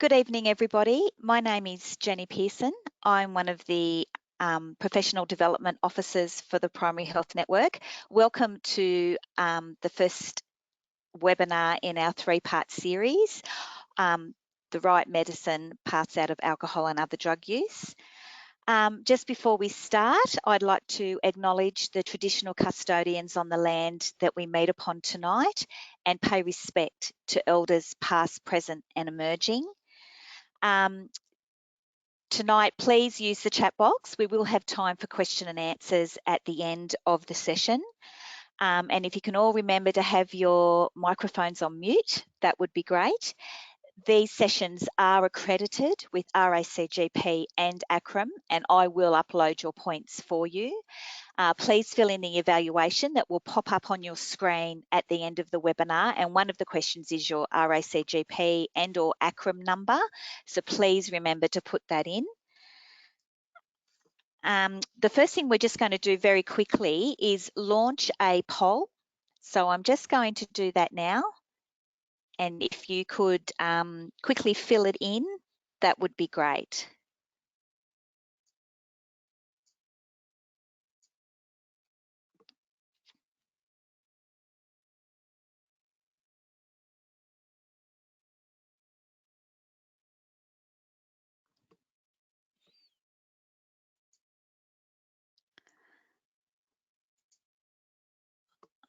Good evening, everybody. My name is Jenny Pearson. I'm one of the professional development officers for the Primary Health Network. Welcome to the first webinar in our three-part series, The Right Medicine, Paths Out of Alcohol and Other Drug Use. Just before we start, I'd like to acknowledge the traditional custodians on the land that we meet upon tonight and pay respect to elders past, present and emerging. Tonight, please use the chat box. We will have time for question and answers at the end of the session. And if you can all remember to have your microphones on mute, that would be great. These sessions are accredited with RACGP and ACRM, and I will upload your points for you. Please fill in the evaluation that will pop up on your screen at the end of the webinar, and one of the questions is your RACGP and or ACRM number, so please remember to put that in. The first thing we're just going to do very quickly is launch a poll. So I'm just going to do that now. And if you could quickly fill it in, that would be great.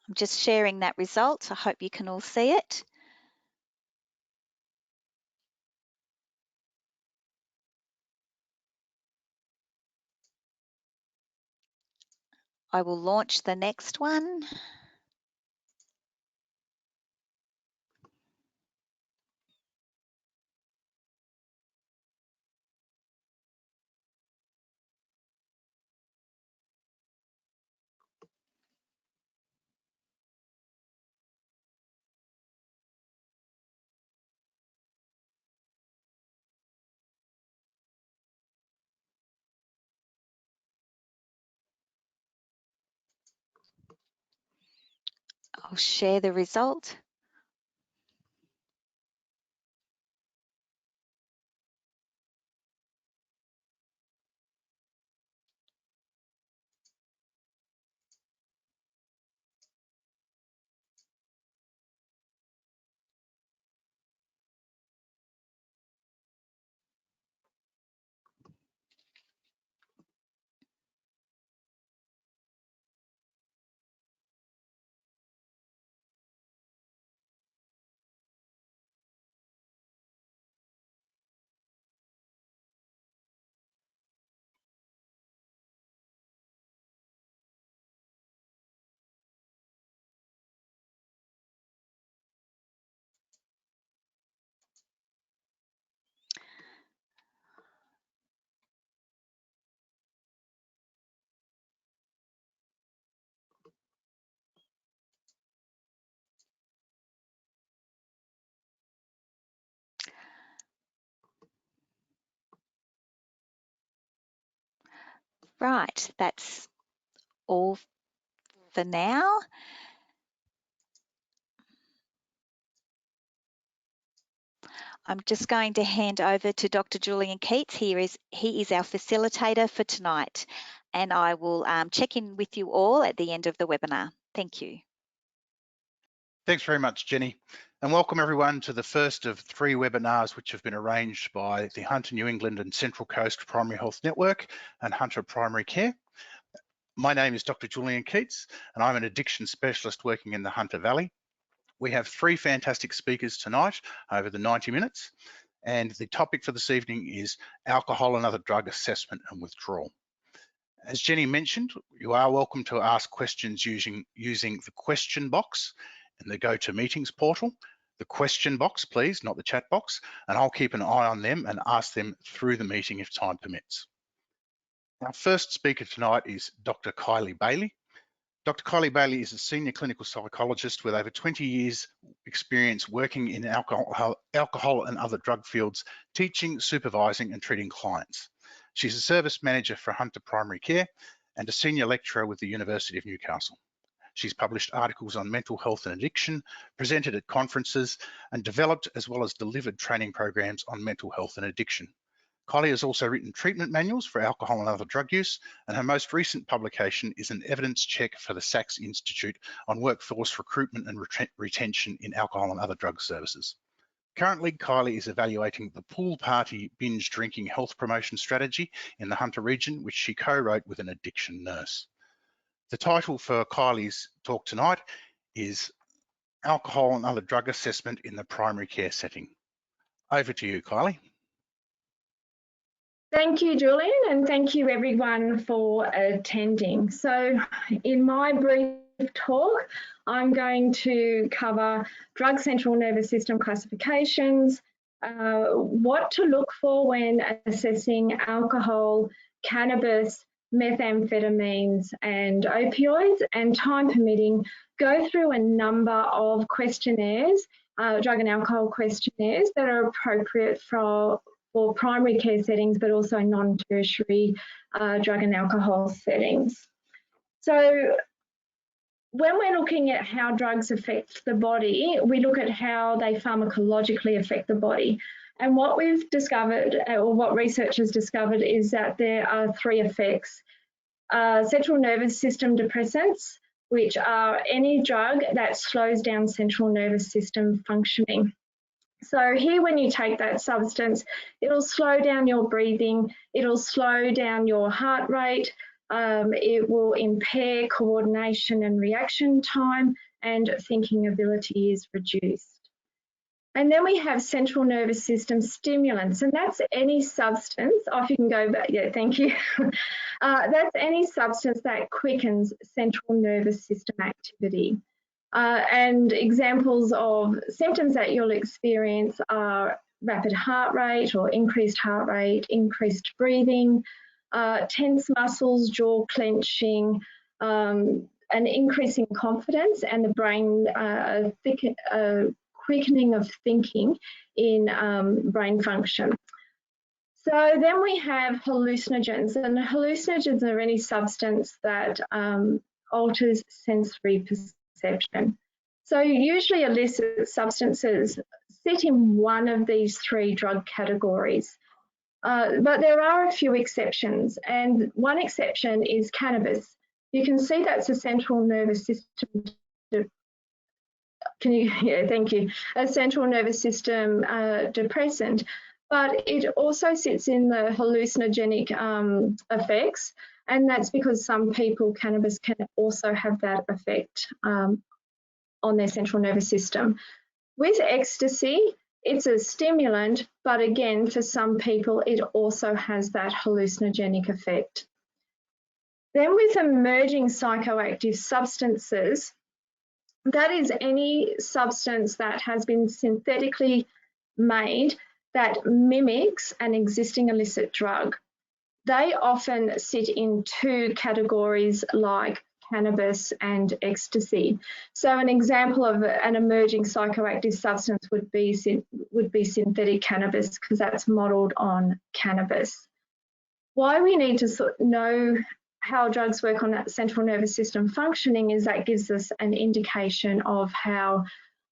I'm just sharing that result. I hope you can all see it. I will launch the next one. I'll share the result. Right, that's all for now. I'm just going to hand over to Dr. Julian Keats. He is our facilitator for tonight, and I will check in with you all at the end of the webinar. Thank you. Thanks very much, Jenny, and welcome everyone to the first of 3 webinars which have been arranged by the Hunter New England and Central Coast Primary Health Network and Hunter Primary Care. My name is Dr. Julian Keats, and I'm an addiction specialist working in the Hunter Valley. We have 3 fantastic speakers tonight over the 90 minutes, and the topic for this evening is alcohol and other drug assessment and withdrawal. As Jenny mentioned, you are welcome to ask questions using the question box in the GoToMeetings portal. The question box, please, not the chat box, and I'll keep an eye on them and ask them through the meeting if time permits. Our first speaker tonight is Dr. Kylie Bailey. Dr. Kylie Bailey is a senior clinical psychologist with over 20 years experience working in alcohol and other drug fields, teaching, supervising and treating clients. She's a service manager for Hunter Primary Care and a senior lecturer with the University of Newcastle. She's published articles on mental health and addiction, presented at conferences, and developed as well as delivered training programs on mental health and addiction. Kylie has also written treatment manuals for alcohol and other drug use, and her most recent publication is an evidence check for the Sachs Institute on workforce recruitment and retention in alcohol and other drug services. Currently, Kylie is evaluating the pool party binge drinking health promotion strategy in the Hunter region, which she co-wrote with an addiction nurse. The title for Kylie's talk tonight is Alcohol and Other Drug Assessment in the Primary Care Setting. Over to you, Kylie. Thank you, Julian, and thank you everyone for attending. So in my brief talk, I'm going to cover drug central nervous system classifications, what to look for when assessing alcohol, cannabis, methamphetamines and opioids, and time permitting, go through a number of questionnaires, drug and alcohol questionnaires that are appropriate for primary care settings, but also non-tertiary drug and alcohol settings. So when we're looking at how drugs affect the body, we look at how they pharmacologically affect the body. And what we've discovered, or what research has discovered, is that there are three effects. Central nervous system depressants, which are any drug that slows down central nervous system functioning. So here, when you take that substance, it'll slow down your breathing, it'll slow down your heart rate, it will impair coordination and reaction time, and thinking ability is reduced. And then we have central nervous system stimulants, and that's any substance, if you can go back, yeah, thank you. That's any substance that quickens central nervous system activity. And examples of symptoms that you'll experience are rapid heart rate or increased heart rate, increased breathing, tense muscles, jaw clenching, an increase in confidence, and the brain quickening of thinking in brain function. So then we have hallucinogens, and hallucinogens are any substance that alters sensory perception. So usually illicit substances sit in one of these three drug categories, but there are a few exceptions, and one exception is cannabis. You can see that's a central nervous system. Yeah, thank you. A central nervous system depressant, but it also sits in the hallucinogenic effects, and that's because some people, cannabis can also have that effect on their central nervous system. With ecstasy, it's a stimulant, but again, for some people, it also has that hallucinogenic effect. Then with emerging psychoactive substances, that is any substance that has been synthetically made that mimics an existing illicit drug. They often sit in two categories like cannabis and ecstasy. So an example of an emerging psychoactive substance would be synthetic cannabis, because that's modelled on cannabis. Why we need to know how drugs work on that central nervous system functioning is that gives us an indication of how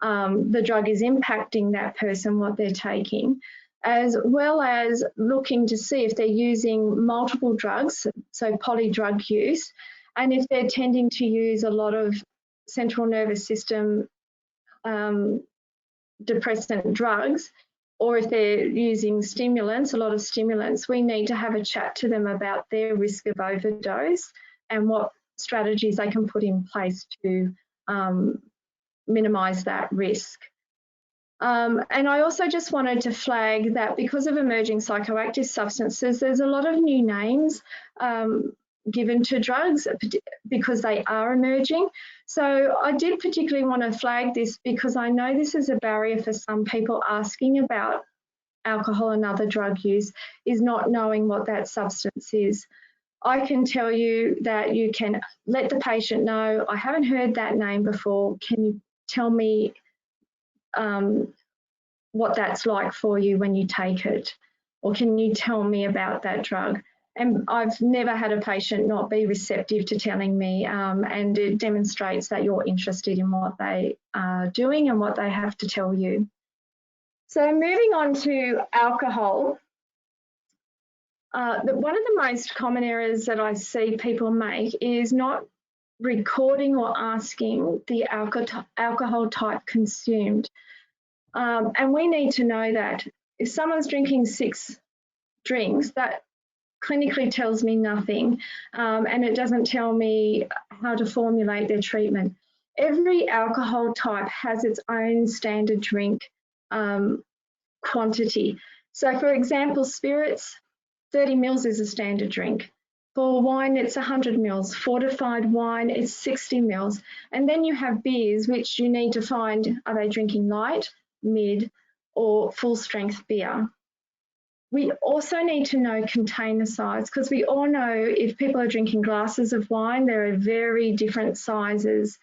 the drug is impacting that person, what they're taking, as well as looking to see if they're using multiple drugs, so polydrug use, and if they're tending to use a lot of central nervous system depressant drugs, or if they're using stimulants, a lot of stimulants. We need to have a chat to them about their risk of overdose and what strategies they can put in place to minimise that risk. And I also just wanted to flag that because of emerging psychoactive substances, there's a lot of new names given to drugs because they are emerging. So I did particularly want to flag this because I know this is a barrier for some people asking about alcohol and other drug use, is not knowing what that substance is. I can tell you that you can let the patient know, I haven't heard that name before, can you tell me what that's like for you when you take it? Or can you tell me about that drug? And I've never had a patient not be receptive to telling me, and it demonstrates that you're interested in what they are doing and what they have to tell you. So moving on to alcohol, one of the most common errors that I see people make is not recording or asking the alcohol type consumed. And we need to know that if someone's drinking 6 drinks, that clinically tells me nothing, and it doesn't tell me how to formulate their treatment. Every alcohol type has its own standard drink quantity. So for example, spirits, 30 mils is a standard drink. For wine, it's 100 mils. Fortified wine, it's 60 mils. And then you have beers, which you need to find, are they drinking light, mid, or full strength beer? We also need to know container size, because we all know if people are drinking glasses of wine, there are very different sizes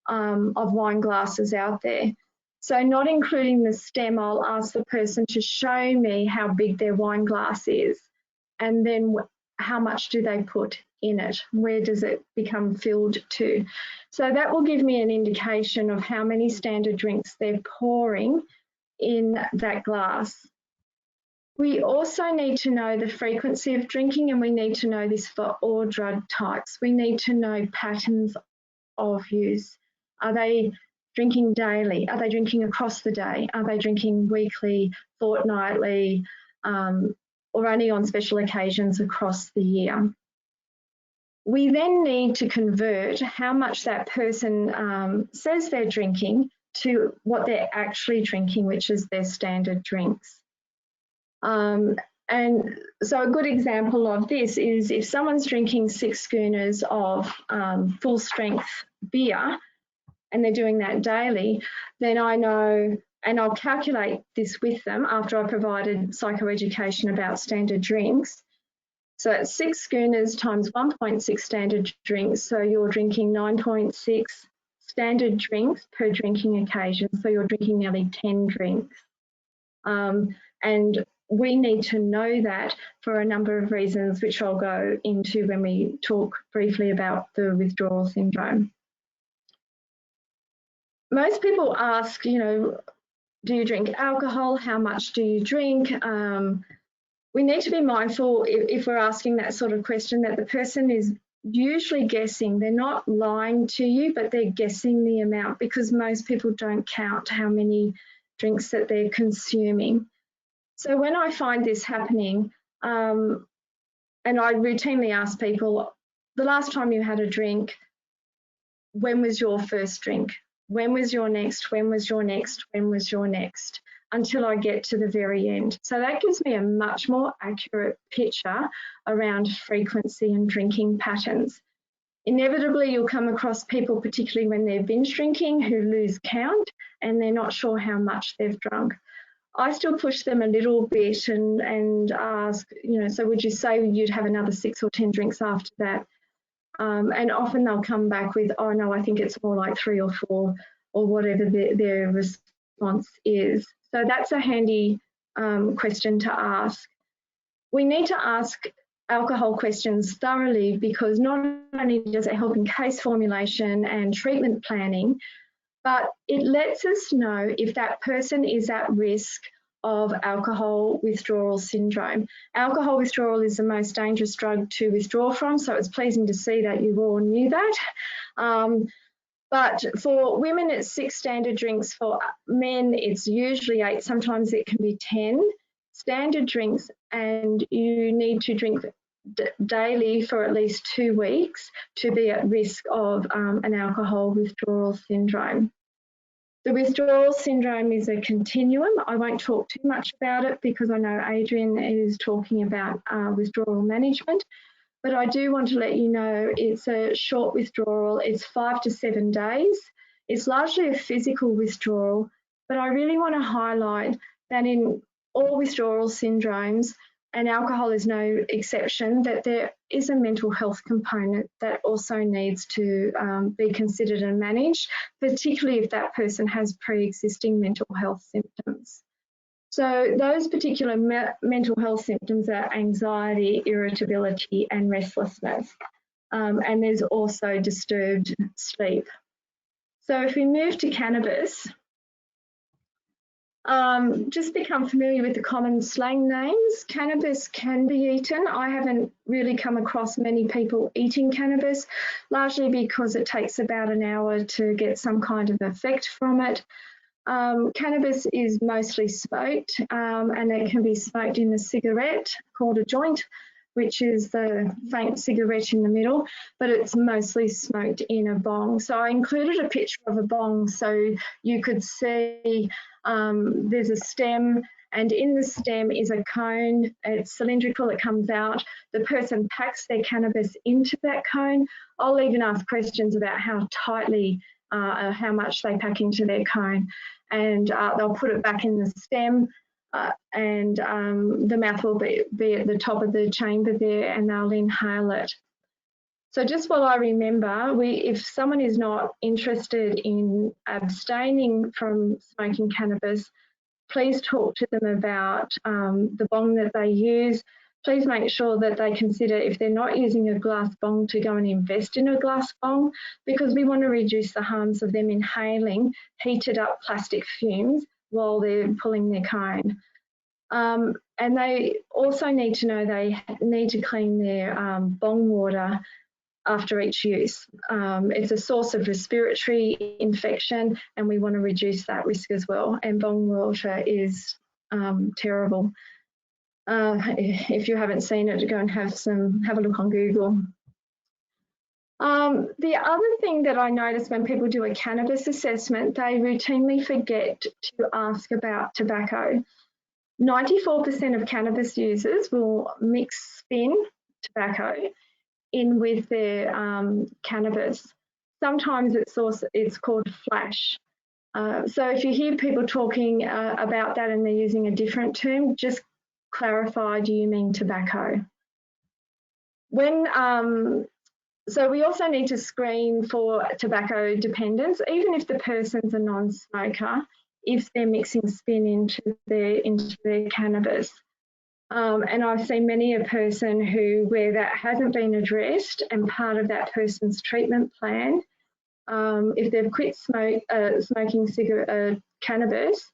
of wine glasses out there. So not including the stem, I'll ask the person to show me how big their wine glass is, and then how much do they put in it? Where does it become filled to? So that will give me an indication of how many standard drinks they're pouring in that glass. We also need to know the frequency of drinking, and we need to know this for all drug types. We need to know patterns of use. Are they drinking daily? Are they drinking across the day? Are they drinking weekly, fortnightly, or only on special occasions across the year? We then need to convert how much that person says they're drinking to what they're actually drinking, which is their standard drinks. And so a good example of this is if someone's drinking 6 schooners of full strength beer and they're doing that daily, then I know, and I'll calculate this with them after I provided psychoeducation about standard drinks. So it's 6 schooners times 1.6 standard drinks. So you're drinking 9.6 standard drinks per drinking occasion. So you're drinking nearly 10 drinks. And we need to know that for a number of reasons, which I'll go into when we talk briefly about the withdrawal syndrome. Most people ask, you know, do you drink alcohol? How much do you drink? We need to be mindful if we're asking that sort of question that the person is usually guessing. They're not lying to you, but they're guessing the amount, because most people don't count how many drinks that they're consuming. So when I find this happening, and I routinely ask people, the last time you had a drink, when was your first drink? When was your next? When was your next? When was your next? Until I get to the very end. So that gives me a much more accurate picture around frequency and drinking patterns. Inevitably, you'll come across people, particularly when they're binge drinking, who lose count and they're not sure how much they've drunk. I still push them a little bit and ask, you know, so would you say you'd have another 6 or 10 drinks after that? And often they'll come back with, oh no, I think it's more like 3 or 4, or whatever their response is. So that's a handy question to ask. We need to ask alcohol questions thoroughly, because not only does it help in case formulation and treatment planning, but it lets us know if that person is at risk of alcohol withdrawal syndrome. Alcohol withdrawal is the most dangerous drug to withdraw from, so it's pleasing to see that you all knew that. But for women, it's 6 standard drinks. For men, it's usually 8. Sometimes it can be 10 standard drinks, and you need to drink daily for at least 2 weeks to be at risk of an alcohol withdrawal syndrome. The withdrawal syndrome is a continuum. I won't talk too much about it because I know Adrian is talking about withdrawal management, but I do want to let you know it's a short withdrawal. It's 5 to 7 days. It's largely a physical withdrawal, but I really want to highlight that in all withdrawal syndromes, and alcohol is no exception, that there is a mental health component that also needs to be considered and managed, particularly if that person has pre-existing mental health symptoms. So those particular mental health symptoms are anxiety, irritability, and restlessness. And there's also disturbed sleep. So if we move to cannabis, just become familiar with the common slang names. Cannabis can be eaten. I haven't really come across many people eating cannabis, largely because it takes about an hour to get some kind of effect from it. Cannabis is mostly smoked, and it can be smoked in a cigarette called a joint, which is the faint cigarette in the middle, but it's mostly smoked in a bong. So I included a picture of a bong so you could see there's a stem, and in the stem is a cone. It's cylindrical, it comes out. The person packs their cannabis into that cone. I'll even ask questions about how tightly, how much they pack into their cone, and they'll put it back in the stem. And the mouth will be at the top of the chamber there, and they'll inhale it. So just while I remember, if someone is not interested in abstaining from smoking cannabis, please talk to them about the bong that they use. Please make sure that they consider, if they're not using a glass bong, to go and invest in a glass bong, because we want to reduce the harms of them inhaling heated up plastic fumes while they're pulling their cone. And they also need to know they need to clean their bong water after each use. It's a source of respiratory infection, and we want to reduce that risk as well. And bong water is terrible. If you haven't seen it, go and have a look on Google. The other thing that I notice when people do a cannabis assessment, they routinely forget to ask about tobacco. 94% of cannabis users will mix spin tobacco in with their cannabis. Sometimes it's called flash. So if you hear people talking about that and they're using a different term, just clarify, do you mean tobacco? So we also need to screen for tobacco dependence, even if the person's a non-smoker, if they're mixing spin into their cannabis. And I've seen many a person where that hasn't been addressed, and part of that person's treatment plan, if they've quit smoking cannabis,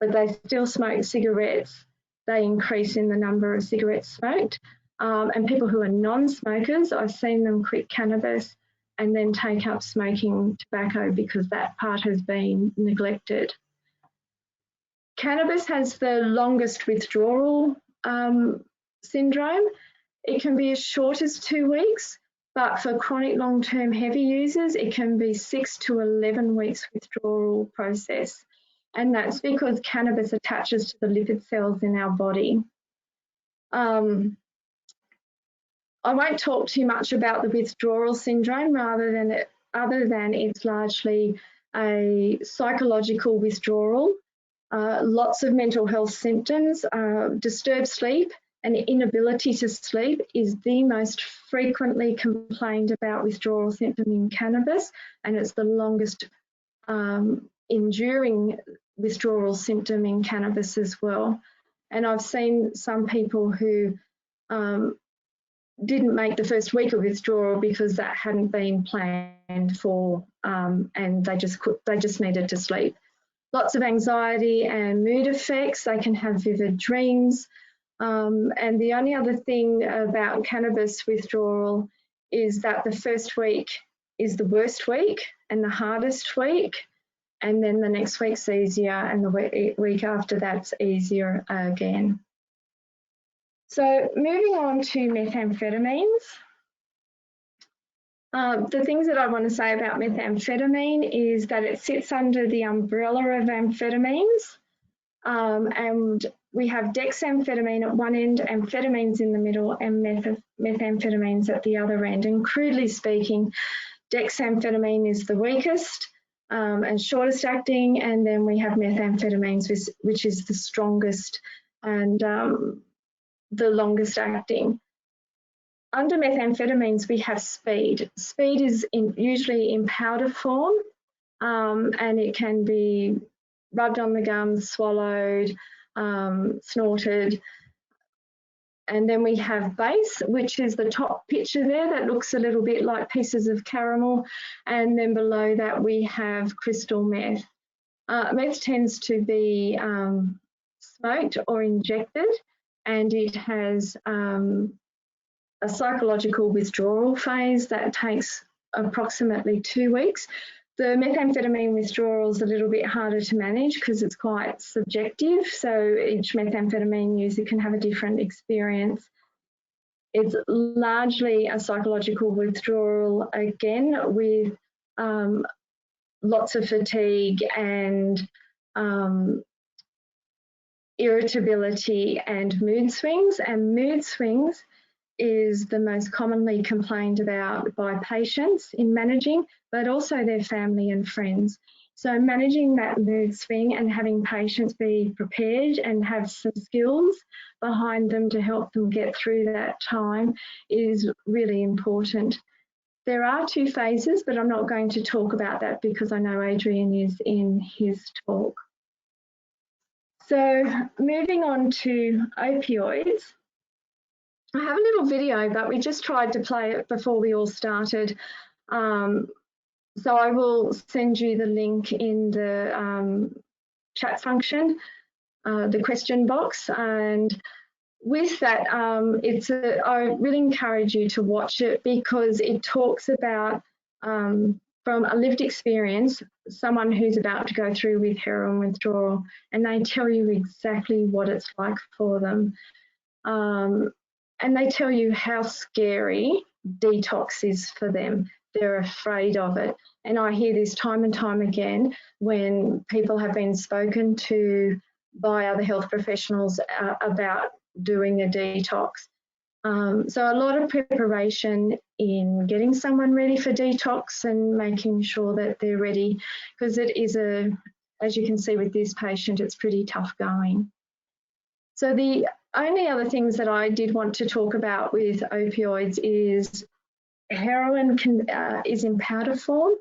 but they still smoke cigarettes, they increase in the number of cigarettes smoked. And people who are non-smokers, I've seen them quit cannabis and then take up smoking tobacco because that part has been neglected. Cannabis has the longest withdrawal syndrome. It can be as short as 2 weeks, but for chronic long-term heavy users, it can be 6 to 11 weeks withdrawal process. And that's because cannabis attaches to the lipid cells in our body. I won't talk too much about the withdrawal syndrome other than it's largely a psychological withdrawal. Lots of mental health symptoms, disturbed sleep and inability to sleep is the most frequently complained about withdrawal symptom in cannabis, and it's the longest enduring withdrawal symptom in cannabis as well. And I've seen some people who didn't make the first week of withdrawal because that hadn't been planned for, and they just needed to sleep. Lots of anxiety and mood effects. They can have vivid dreams. And the only other thing about cannabis withdrawal is that the first week is the worst week and the hardest week, and then the next week's easier, and the week after that's easier again. So moving on to methamphetamines. The things that I want to say about methamphetamine is that it sits under the umbrella of amphetamines, and we have dexamphetamine at one end, amphetamines in the middle, and methamphetamines at the other end. And crudely speaking, dexamphetamine is the weakest and shortest acting, and then we have methamphetamines, which is the strongest and the longest acting. Under methamphetamines, we have speed. Speed is usually in powder form, and it can be rubbed on the gums, swallowed, snorted. And then we have base, which is the top picture there that looks a little bit like pieces of caramel. And then below that we have crystal meth. Meth tends to be smoked or injected, and it has a psychological withdrawal phase that takes approximately 2 weeks. The methamphetamine withdrawal is a little bit harder to manage because it's quite subjective, so each methamphetamine user can have a different experience. It's largely a psychological withdrawal, again, with lots of fatigue and irritability and mood swings. And mood swings is the most commonly complained about by patients in managing, but also their family and friends. So managing that mood swing and having patients be prepared and have some skills behind them to help them get through that time is really important. There are 2 phases, but I'm not going to talk about that because I know Adrian is in his talk. So moving on to opioids. I have a little video, but we just tried to play it before we all started. So I will send you the link in the chat function, the question box. And with that, I really encourage you to watch it because it talks about, from a lived experience, someone who's about to go through with heroin withdrawal, and they tell you exactly what it's like for them. And they tell you how scary detox is for them. They're afraid of it. And I hear this time and time again when people have been spoken to by other health professionals about doing a detox. So a lot of preparation in getting someone ready for detox and making sure that they're ready, because it is as you can see with this patient, it's pretty tough going. So the only other things that I did want to talk about with opioids is heroin is in powder form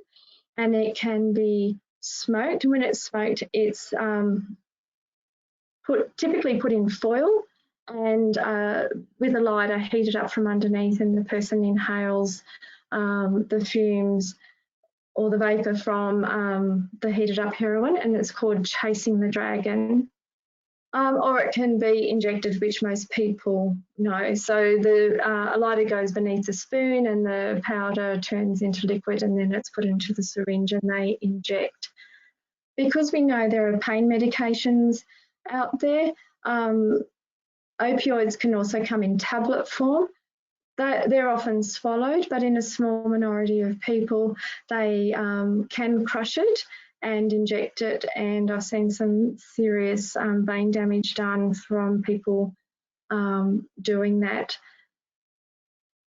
and it can be smoked. When it's smoked, it's typically put in foil and with a lighter heated up from underneath, and the person inhales the fumes or the vapour from the heated up heroin, and it's called chasing the dragon. Or it can be injected, which most people know. So the a lighter goes beneath the spoon and the powder turns into liquid, and then it's put into the syringe and they inject. Because we know there are pain medications out there, opioids can also come in tablet form. They're often swallowed, but in a small minority of people, they can crush it and inject it, and I've seen some serious vein damage done from people doing that.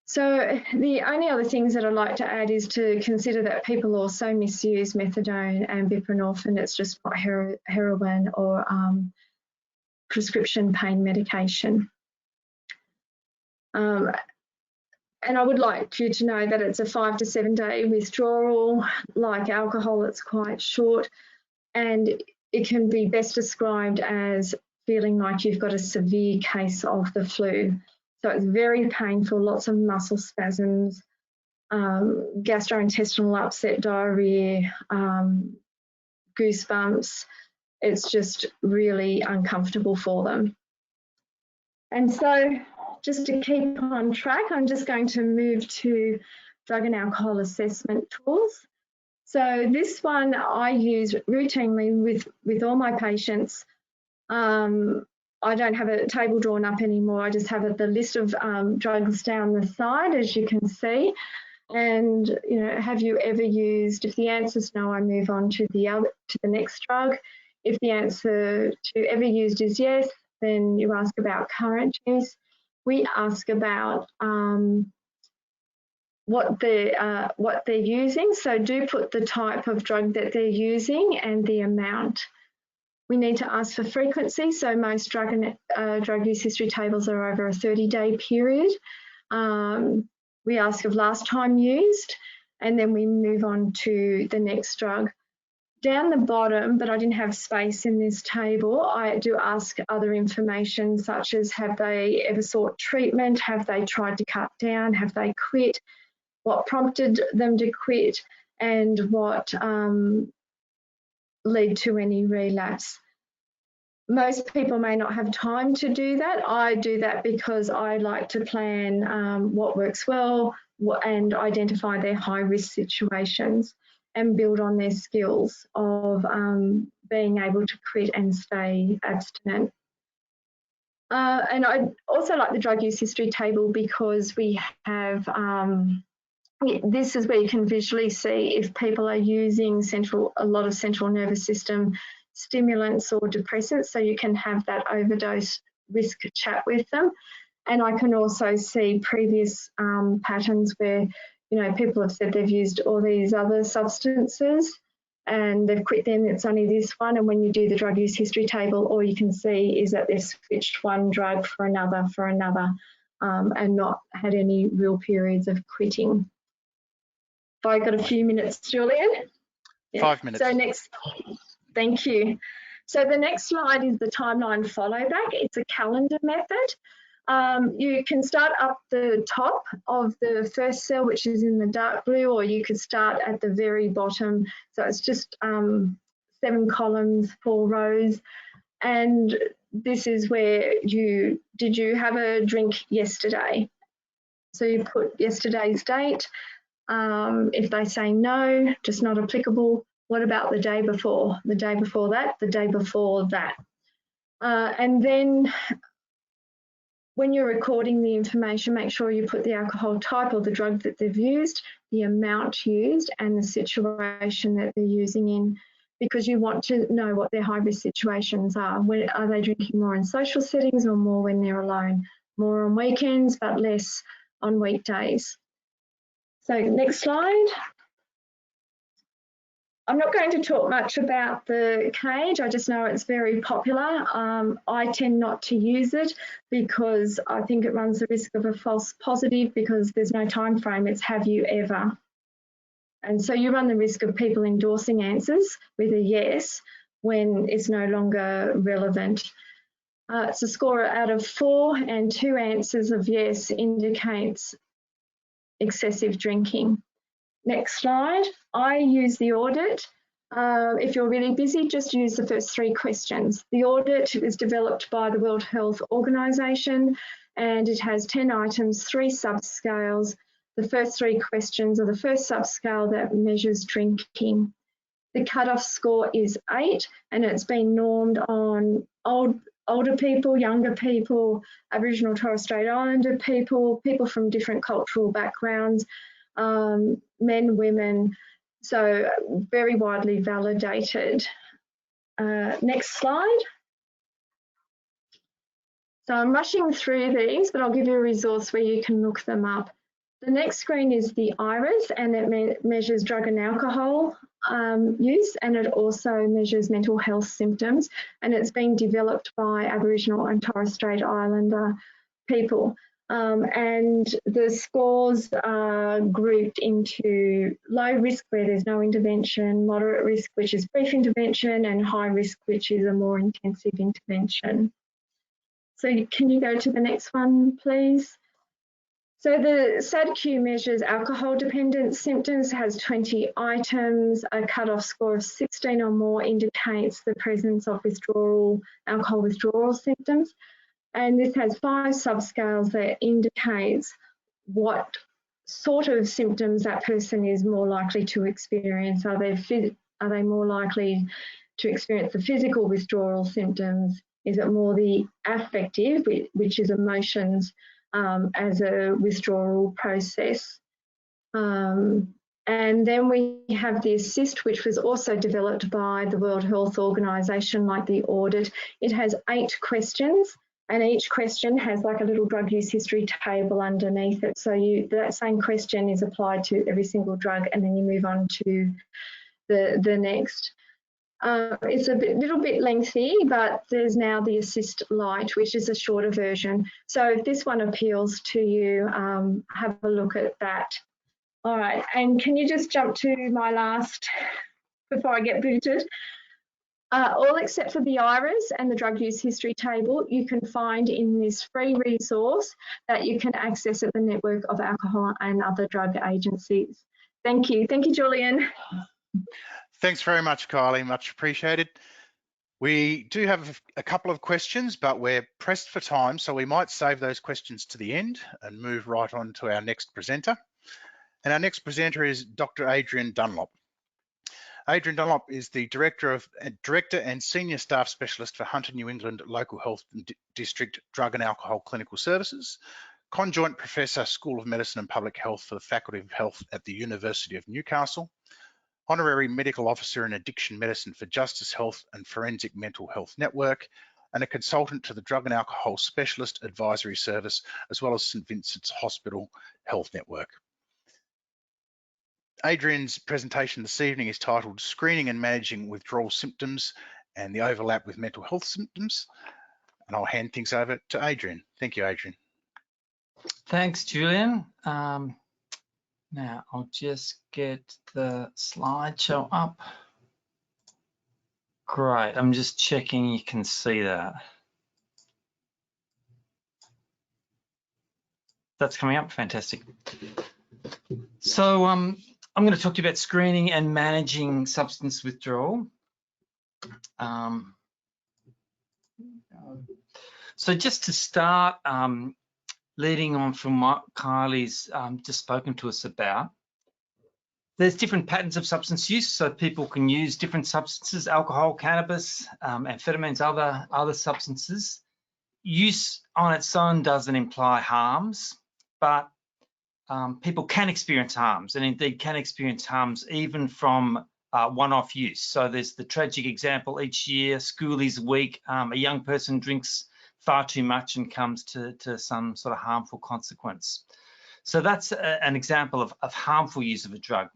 So the only other things that I'd like to add is to consider that people also misuse methadone and buprenorphine. It's just not heroin or prescription pain medication. And I would like you to know that it's a 5 to 7 day withdrawal. Like alcohol, it's quite short, and it can be best described as feeling like you've got a severe case of the flu. So it's very painful, lots of muscle spasms, gastrointestinal upset, diarrhea, goosebumps. It's just really uncomfortable for them. And so just to keep on track, I'm just going to move to drug and alcohol assessment tools. So this one I use routinely with all my patients. I don't have a table drawn up anymore. I just have the list of drugs down the side, as you can see. And have you ever used? If the answer is no, I move on to the next drug. If the answer to ever used is yes, then you ask about current use. We ask about what they're using. So do put the type of drug that they're using and the amount. We need to ask for frequency. So most drug use history tables are over a 30-day period. We ask of last time used, and then we move on to the next drug. down the bottom, but I didn't have space in this table, I do ask other information such as have they ever sought treatment, have they tried to cut down, have they quit, what prompted them to quit, and what led to any relapse. Most people may not have time to do that. I do that because I like to plan what works well and identify their high-risk situations and build on their skills of being able to quit and stay abstinent. And I also like the drug use history table because we have, this is where you can visually see if people are using a lot of central nervous system stimulants or depressants, so you can have that overdose risk chat with them. And I can also see previous patterns where, you know, people have said they've used all these other substances and they've quit them, it's only this one. And when you do the drug use history table, all you can see is that they've switched one drug for another, and not had any real periods of quitting. Have I got a few minutes, Julian? Yeah. 5 minutes. So next, thank you. So the next slide is the timeline follow back. It's a calendar method. You can start up the top of the first cell, which is in the dark blue, or you could start at the very bottom. So it's just 7 columns, 4 rows. And this is where did you have a drink yesterday? So you put yesterday's date. If they say no, just not applicable, what about the day before? The day before that, the day before that. And then when you're recording the information, make sure you put the alcohol type or the drug that they've used, the amount used, and the situation that they're using in, because you want to know what their high-risk situations are. Are they drinking more in social settings or more when they're alone? More on weekends, but less on weekdays. So next slide. I'm not going to talk much about the cage. I just know it's very popular. I tend not to use it because I think it runs the risk of a false positive because there's no time frame. It's have you ever. And so you run the risk of people endorsing answers with a yes when it's no longer relevant. It's a score out of 4 and 2 answers of yes indicates excessive drinking. Next slide. I use the audit. If you're really busy, just use the first 3 questions. The audit is developed by the World Health Organization and it has 10 items, 3 subscales. The first 3 questions are the first subscale that measures drinking. The cutoff score is 8 and it's been normed on older people, younger people, Aboriginal Torres Strait Islander people, people from different cultural backgrounds, men, women, so very widely validated. Next slide. So I'm rushing through these, but I'll give you a resource where you can look them up. The next screen is the IRIS, and it measures drug and alcohol use, and it also measures mental health symptoms, and it's been developed by Aboriginal and Torres Strait Islander people. And the scores are grouped into low risk where there's no intervention, moderate risk which is brief intervention, and high risk which is a more intensive intervention. So can you go to the next one, please? So the SADQ measures alcohol dependent symptoms, has 20 items. A cutoff score of 16 or more indicates the presence of alcohol withdrawal symptoms. And this has 5 subscales that indicates what sort of symptoms that person is more likely to experience. Are they more likely to experience the physical withdrawal symptoms? Is it more the affective, which is emotions, as a withdrawal process? And then we have the assist, which was also developed by the World Health Organization, like the audit. It has 8 questions, and each question has like a little drug use history table underneath it. So that same question is applied to every single drug, and then you move on to the next. It's a little bit lengthy, but there's now the Assist Lite, which is a shorter version. So if this one appeals to you, have a look at that. All right, and can you just jump to my last before I get booted. All except for the IRAs and the drug use history table you can find in this free resource that you can access at the network of alcohol and other drug agencies. Thank you. Thank you, Julian. Thanks very much, Kylie, much appreciated. We do have a couple of questions, but we're pressed for time, so we might save those questions to the end and move right on to our next presenter. And our next presenter is Dr. Adrian Dunlop. Adrian Dunlop is the Director and Senior Staff Specialist for Hunter New England Local Health District Drug and Alcohol Clinical Services, Conjoint Professor, School of Medicine and Public Health for the Faculty of Health at the University of Newcastle, Honorary Medical Officer in Addiction Medicine for Justice Health and Forensic Mental Health Network, and a consultant to the Drug and Alcohol Specialist Advisory Service, as well as St Vincent's Hospital Health Network. Adrian's presentation this evening is titled Screening and Managing Withdrawal Symptoms and the Overlap with Mental Health Symptoms. And I'll hand things over to Adrian. Thank you, Adrian. Thanks, Julian. Now I'll just get the slideshow up. Great, I'm just checking you can see that. That's coming up, fantastic. So I'm going to talk to you about screening and managing substance withdrawal. So just to start, leading on from what Kylie's just spoken to us about, there's different patterns of substance use, so people can use different substances, alcohol, cannabis, amphetamines, other substances. Use on its own doesn't imply harms, but people can experience harms, and indeed can experience harms even from one-off use. So there's the tragic example each year, Schoolies Week, a young person drinks far too much and comes to some sort of harmful consequence. So that's an example of harmful use of a drug.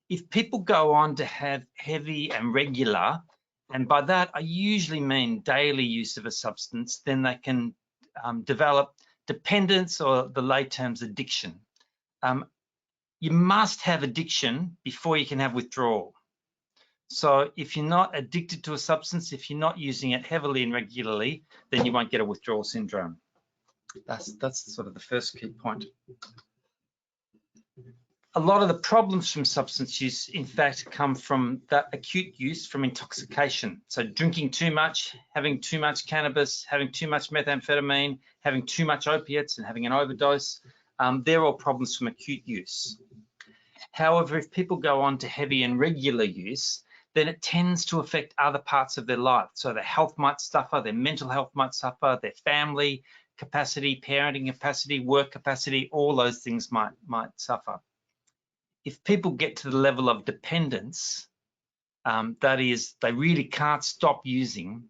If people go on to have heavy and regular, and by that I usually mean daily use of a substance, then they can develop dependence, or the lay terms addiction. You must have addiction before you can have withdrawal. So if you're not addicted to a substance, if you're not using it heavily and regularly, then you won't get a withdrawal syndrome. That's sort of the first key point. A lot of the problems from substance use, in fact, come from that acute use from intoxication. So drinking too much, having too much cannabis, having too much methamphetamine, having too much opiates and having an overdose, they're all problems from acute use. However, if people go on to heavy and regular use, then it tends to affect other parts of their life. So their health might suffer, their mental health might suffer, their family capacity, parenting capacity, work capacity, all those things might suffer. If people get to the level of dependence, that is, they really can't stop using,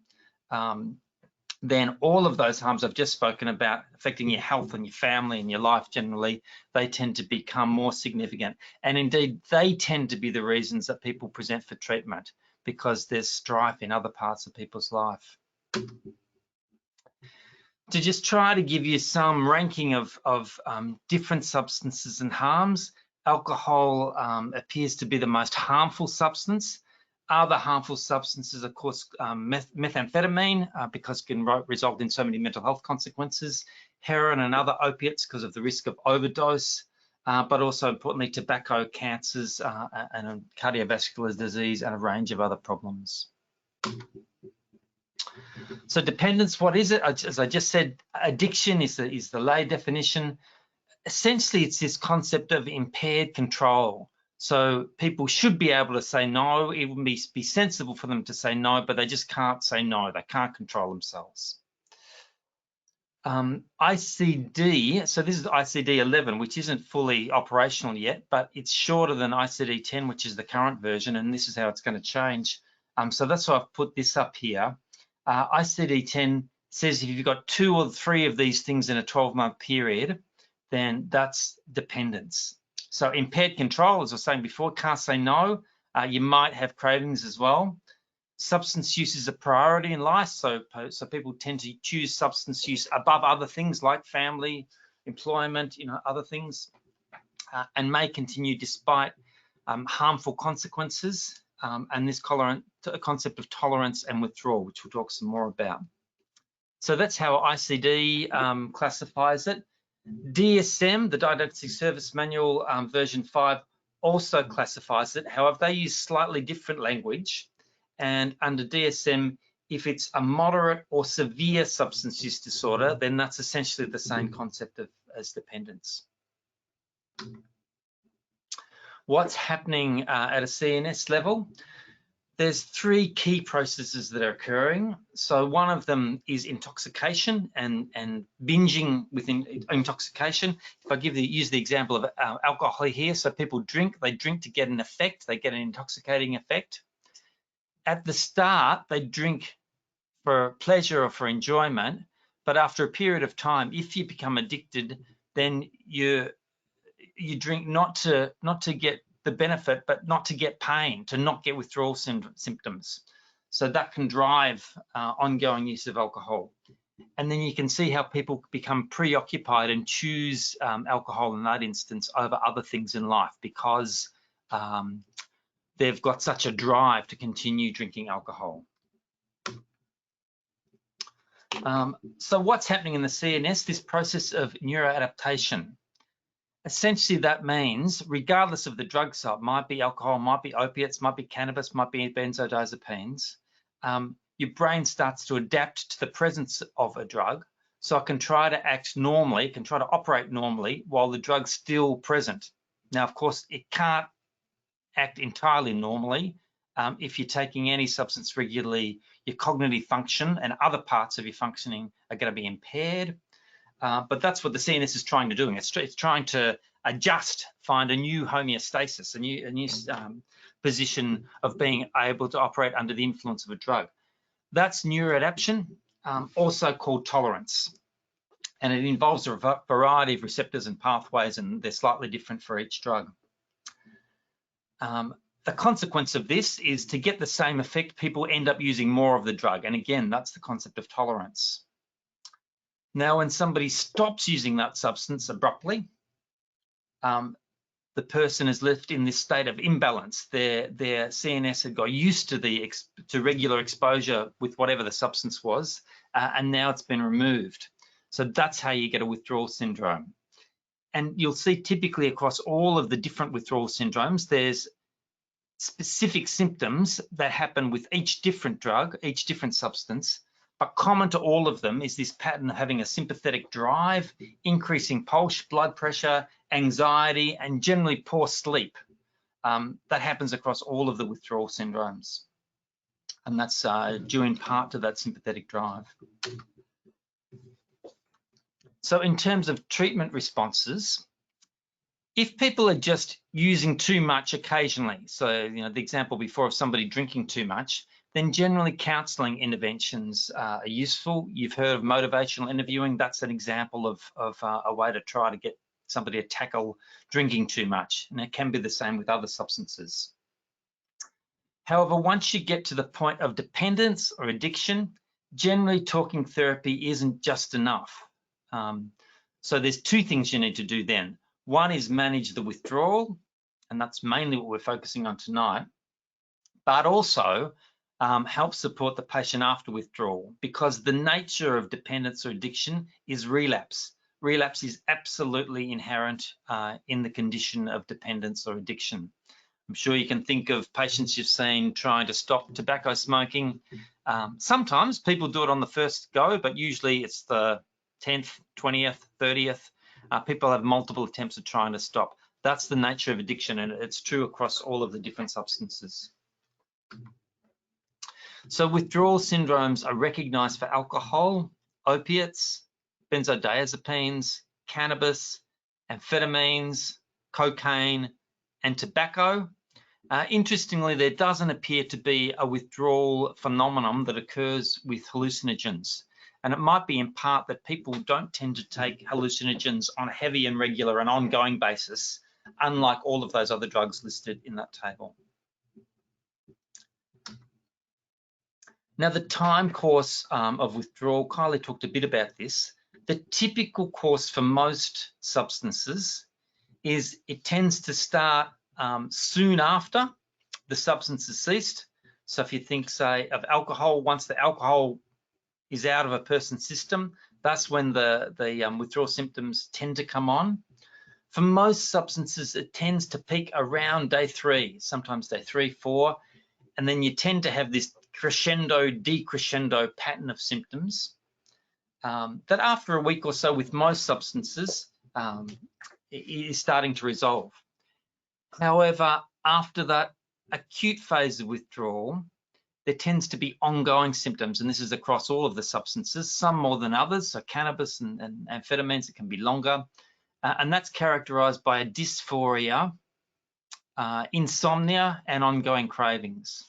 then all of those harms I've just spoken about, affecting your health and your family and your life generally, they tend to become more significant. And indeed, they tend to be the reasons that people present for treatment, because there's strife in other parts of people's life. To just try to give you some ranking of different substances and harms, alcohol appears to be the most harmful substance. Other harmful substances, of course, methamphetamine, because it can result in so many mental health consequences, heroin and other opiates because of the risk of overdose, but also importantly, tobacco, cancers, and cardiovascular disease, and a range of other problems. So dependence, what is it? As I just said, addiction is the lay definition. Essentially, it's this concept of impaired control. So people should be able to say no. It would be sensible for them to say no, but they just can't say no. They can't control themselves. ICD, so this is ICD 11, which isn't fully operational yet, but it's shorter than ICD 10, which is the current version, and this is how it's going to change. So that's why I've put this up here. ICD 10 says if you've got 2 or 3 of these things in a 12-month period, then that's dependence. So impaired control, as I was saying before, can't say no. You might have cravings as well. Substance use is a priority in life, so people tend to choose substance use above other things like family, employment, other things, and may continue despite harmful consequences. and this concept of tolerance and withdrawal, which we'll talk some more about. So that's how ICD classifies it. DSM, the Didactic Service Manual version 5, also classifies it. However, they use slightly different language. And under DSM, if it's a moderate or severe substance use disorder, then that's essentially the same concept as dependence. What's happening at a CNS level? There's 3 key processes that are occurring. So one of them is intoxication and binging within intoxication. If I use the example of alcohol here, so people drink, they drink to get an effect, they get an intoxicating effect. At the start, they drink for pleasure or for enjoyment, but after a period of time, if you become addicted, then you drink not to get the benefit, but not to get pain, to not get withdrawal symptoms. So that can drive ongoing use of alcohol. And then you can see how people become preoccupied and choose alcohol in that instance over other things in life because they've got such a drive to continue drinking alcohol. So what's happening in the CNS? This process of neuroadaptation. Essentially, that means regardless of the drug site, might be alcohol, might be opiates, might be cannabis, might be benzodiazepines, your brain starts to adapt to the presence of a drug. So it can try to act normally, it can try to operate normally while the drug's still present. Now, of course, it can't act entirely normally. If you're taking any substance regularly, your cognitive function and other parts of your functioning are going to be impaired. But that's what the CNS is trying to do. It's trying to adjust, find a new homeostasis, a new position of being able to operate under the influence of a drug. That's neuroadaptation, also called tolerance. And it involves a variety of receptors and pathways, and they're slightly different for each drug. The consequence of this is to get the same effect, people end up using more of the drug. And again, that's the concept of tolerance. Now, when somebody stops using that substance abruptly, the person is left in this state of imbalance. Their CNS had got used to regular exposure with whatever the substance was, and now it's been removed. So that's how you get a withdrawal syndrome. And you'll see typically across all of the different withdrawal syndromes, there's specific symptoms that happen with each different drug, each different substance. But common to all of them is this pattern of having a sympathetic drive, increasing pulse, blood pressure, anxiety, and generally poor sleep. That happens across all of the withdrawal syndromes. And that's due in part to that sympathetic drive. So in terms of treatment responses, if people are just using too much occasionally, so the example before of somebody drinking too much, then generally counselling interventions are useful. You've heard of motivational interviewing. That's an example of a way to try to get somebody to tackle drinking too much, and it can be the same with other substances. However, once you get to the point of dependence or addiction, generally talking therapy isn't just enough. So there's 2 things you need to do then. One is manage the withdrawal, and that's mainly what we're focusing on tonight, but also help support the patient after withdrawal, because the nature of dependence or addiction is relapse. Relapse is absolutely inherent in the condition of dependence or addiction. I'm sure you can think of patients you've seen trying to stop tobacco smoking. Sometimes people do it on the first go, but usually it's the 10th, 20th, 30th. People have multiple attempts at trying to stop. That's the nature of addiction, and it's true across all of the different substances. So withdrawal syndromes are recognized for alcohol, opiates, benzodiazepines, cannabis, amphetamines, cocaine, and tobacco. Interestingly, there doesn't appear to be a withdrawal phenomenon that occurs with hallucinogens. And it might be in part that people don't tend to take hallucinogens on a heavy and regular and ongoing basis, unlike all of those other drugs listed in that table. Now, the time course of withdrawal, Kylie talked a bit about this. The typical course for most substances is it tends to start soon after the substance has ceased. So if you think, say, of alcohol, once the alcohol is out of a person's system, that's when the withdrawal symptoms tend to come on. For most substances, it tends to peak around day 3, sometimes day 3, 4, and then you tend to have this crescendo, decrescendo pattern of symptoms that after a week or so with most substances is starting to resolve. However, after that acute phase of withdrawal, there tends to be ongoing symptoms, and this is across all of the substances, some more than others. So cannabis and amphetamines, it can be longer, and that's characterized by a dysphoria, insomnia, and ongoing cravings.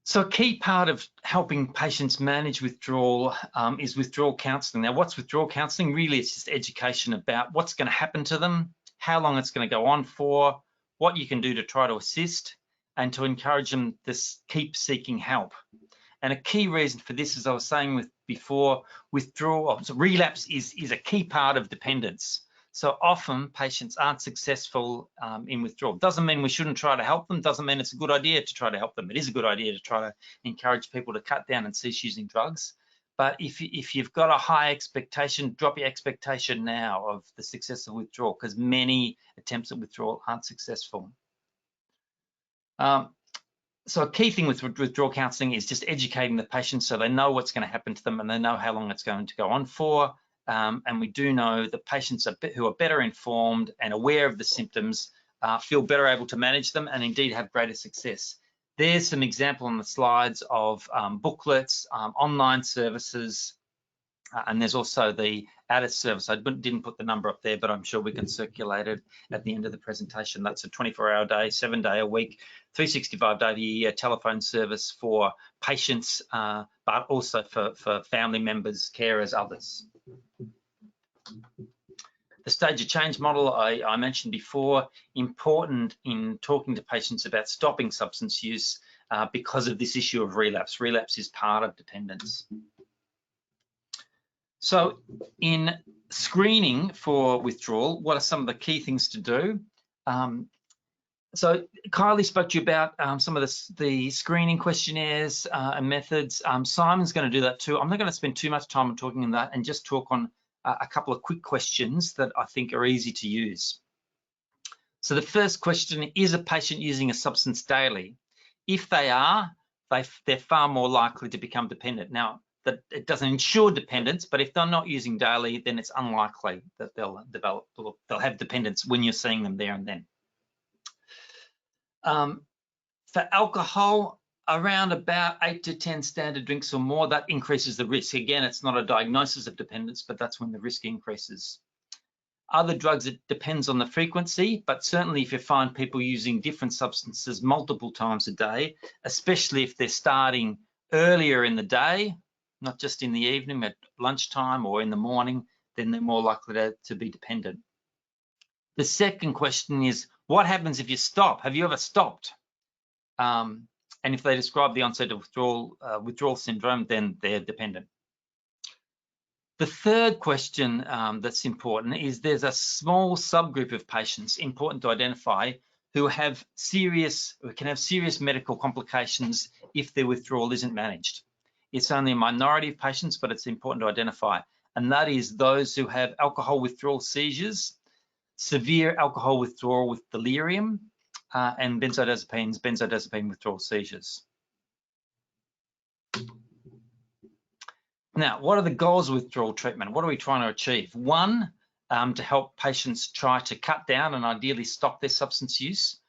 So a key part of helping patients manage withdrawal is withdrawal counselling. Now, what's withdrawal counselling? Really, it's just education about what's going to happen to them, how long it's going to go on for, what you can do to try to assist, and to encourage them to keep seeking help. And a key reason for this, as I was saying before, withdrawal, so relapse is a key part of dependence. So often patients aren't successful in withdrawal. Doesn't mean we shouldn't try to help them, doesn't mean it's a good idea to try to help them. It is a good idea to try to encourage people to cut down and cease using drugs. But if you've got a high expectation, drop your expectation now of the success of withdrawal, because many attempts at withdrawal aren't successful. So a key thing with withdrawal counselling is just educating the patient so they know what's going to happen to them and they know how long it's going to go on for. And we do know that patients who are better informed and aware of the symptoms feel better able to manage them and indeed have greater success. There's some example on the slides of booklets, online services, and there's also the AUDIT service. I didn't put the number up there, but I'm sure we can circulate it at the end of the presentation. That's a 24-hour day, 7-day a week, 365-day a year telephone service for patients, but also for family members, carers, others. The stage of change model I mentioned before, important in talking to patients about stopping substance use because of this issue of relapse. Relapse is part of dependence. So in screening for withdrawal, what are some of the key things to do? So Kylie spoke to you about some of the screening questionnaires and methods. Simon's going to do that too. I'm not going to spend too much time on talking on that and just talk on a couple of quick questions that I think are easy to use. So the first question, is a patient using a substance daily? If they are, they're far more likely to become dependent. Now, that it doesn't ensure dependence, but if they're not using daily, then it's unlikely that they'll have dependence when you're seeing them there and then. For alcohol, around about 8 to 10 standard drinks or more, that increases the risk. Again, it's not a diagnosis of dependence, but that's when the risk increases. Other drugs, it depends on the frequency, but certainly if you find people using different substances multiple times a day, especially if they're starting earlier in the day, not just in the evening, at lunchtime or in the morning, then they're more likely to be dependent. The second question is, what happens if you stop? Have you ever stopped? And if they describe the onset of withdrawal syndrome, then they're dependent. The third question that's important is there's a small subgroup of patients important to identify who can have serious medical complications if their withdrawal isn't managed. It's only a minority of patients, but it's important to identify. And that is those who have alcohol withdrawal seizures, severe alcohol withdrawal with delirium, and benzodiazepine withdrawal seizures. Now, what are the goals of withdrawal treatment? What are we trying to achieve? One, to help patients try to cut down and ideally stop their substance use.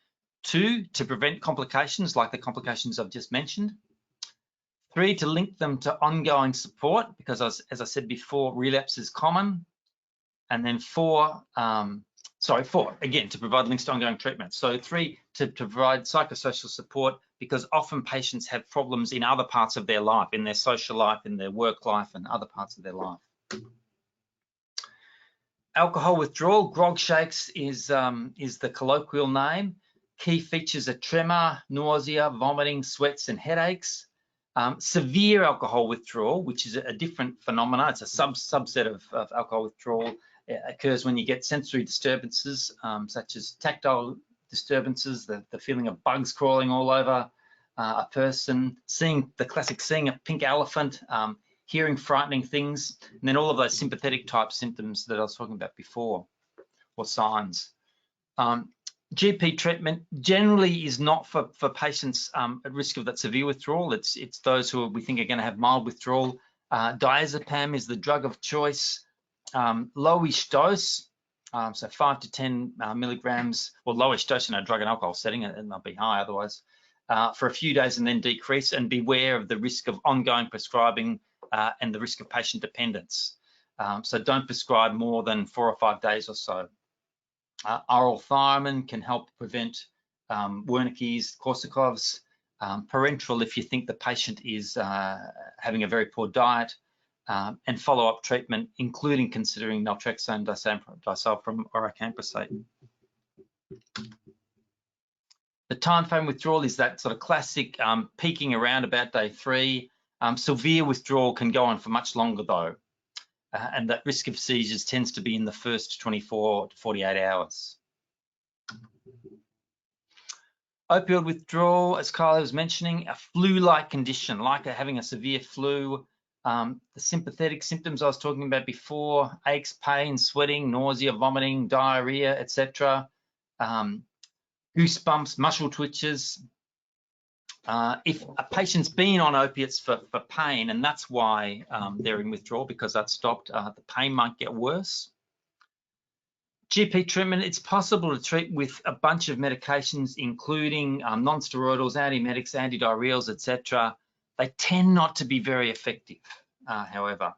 Two, to prevent complications like the complications I've just mentioned. Three, to link them to ongoing support because as I said before, relapse is common. And then four, again, to provide links to ongoing treatment. So three, to provide psychosocial support because often patients have problems in other parts of their life, in their social life, in their work life, and other parts of their life. Alcohol withdrawal, grog shakes is the colloquial name. Key features are tremor, nausea, vomiting, sweats, and headaches. Severe alcohol withdrawal, which is a different phenomena. It's a subset of alcohol withdrawal, It occurs when you get sensory disturbances, such as tactile disturbances, the feeling of bugs crawling all over a person, seeing a pink elephant, hearing frightening things, and then all of those sympathetic type symptoms that I was talking about before, or signs. GP treatment generally is not for patients at risk of that severe withdrawal. It's those who we think are going to have mild withdrawal. Diazepam is the drug of choice. Lowish dose, so 5 to 10 milligrams, or lowish dose in a drug and alcohol setting, it might be high otherwise, for a few days and then decrease, and beware of the risk of ongoing prescribing and the risk of patient dependence. So don't prescribe more than 4 or 5 days or so. Oral thiamine can help prevent Wernicke's, Korsakov's, parenteral if you think the patient is having a very poor diet, and follow-up treatment, including considering naltrexone, disulfiram, or acamprosate. The time frame withdrawal is that sort of classic peaking around about day 3. Severe withdrawal can go on for much longer though, and that risk of seizures tends to be in the first 24 to 48 hours. Opioid withdrawal, as Kylie was mentioning, a flu-like condition, like having a severe flu. The sympathetic symptoms I was talking about before, aches, pain, sweating, nausea, vomiting, diarrhea, etc. Goosebumps, muscle twitches. If a patient's been on opiates for pain, and that's why they're in withdrawal, because that's stopped, the pain might get worse. GP treatment, it's possible to treat with a bunch of medications, including non-steroidals, antiemetics, antidiarrheals, etc. They tend not to be very effective, however.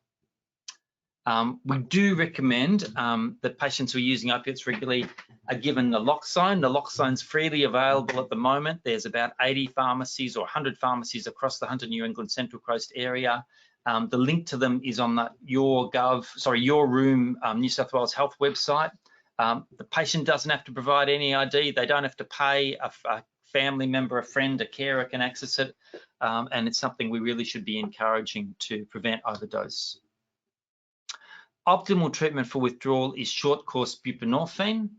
We do recommend that patients who are using opiates regularly are given naloxone. Naloxone's freely available at the moment. There's about 80 pharmacies or 100 pharmacies across the Hunter New England Central Coast area. The link to them is on the Your Room New South Wales Health website. The patient doesn't have to provide any ID. They don't have to pay. A family member, a friend, a carer can access it. And it's something we really should be encouraging to prevent overdose. Optimal treatment for withdrawal is short course buprenorphine.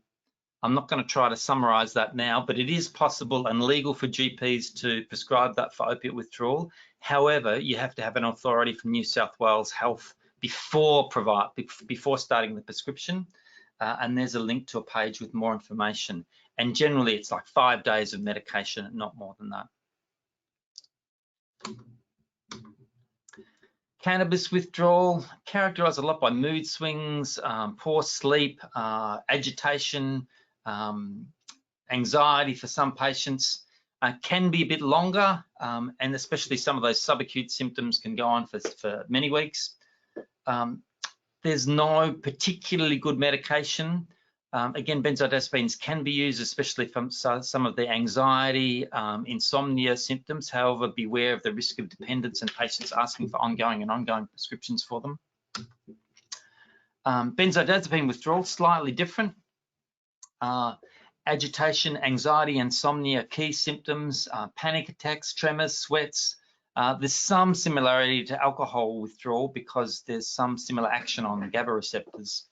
I'm not going to try to summarize that now, but it is possible and legal for GPs to prescribe that for opiate withdrawal. However, you have to have an authority from New South Wales Health before starting the prescription. And there's a link to a page with more information. And generally, it's like 5 days of medication, not more than that. Cannabis withdrawal, characterized a lot by mood swings, poor sleep, agitation, anxiety for some patients. Can be a bit longer, and especially some of those subacute symptoms can go on for many weeks. There's no particularly good medication. Again, benzodiazepines can be used, especially from some of the anxiety, insomnia symptoms. However, beware of the risk of dependence and patients asking for ongoing prescriptions for them. Benzodiazepine withdrawal, slightly different. Agitation, anxiety, insomnia, key symptoms, panic attacks, tremors, sweats. There's some similarity to alcohol withdrawal because there's some similar action on the GABA receptors.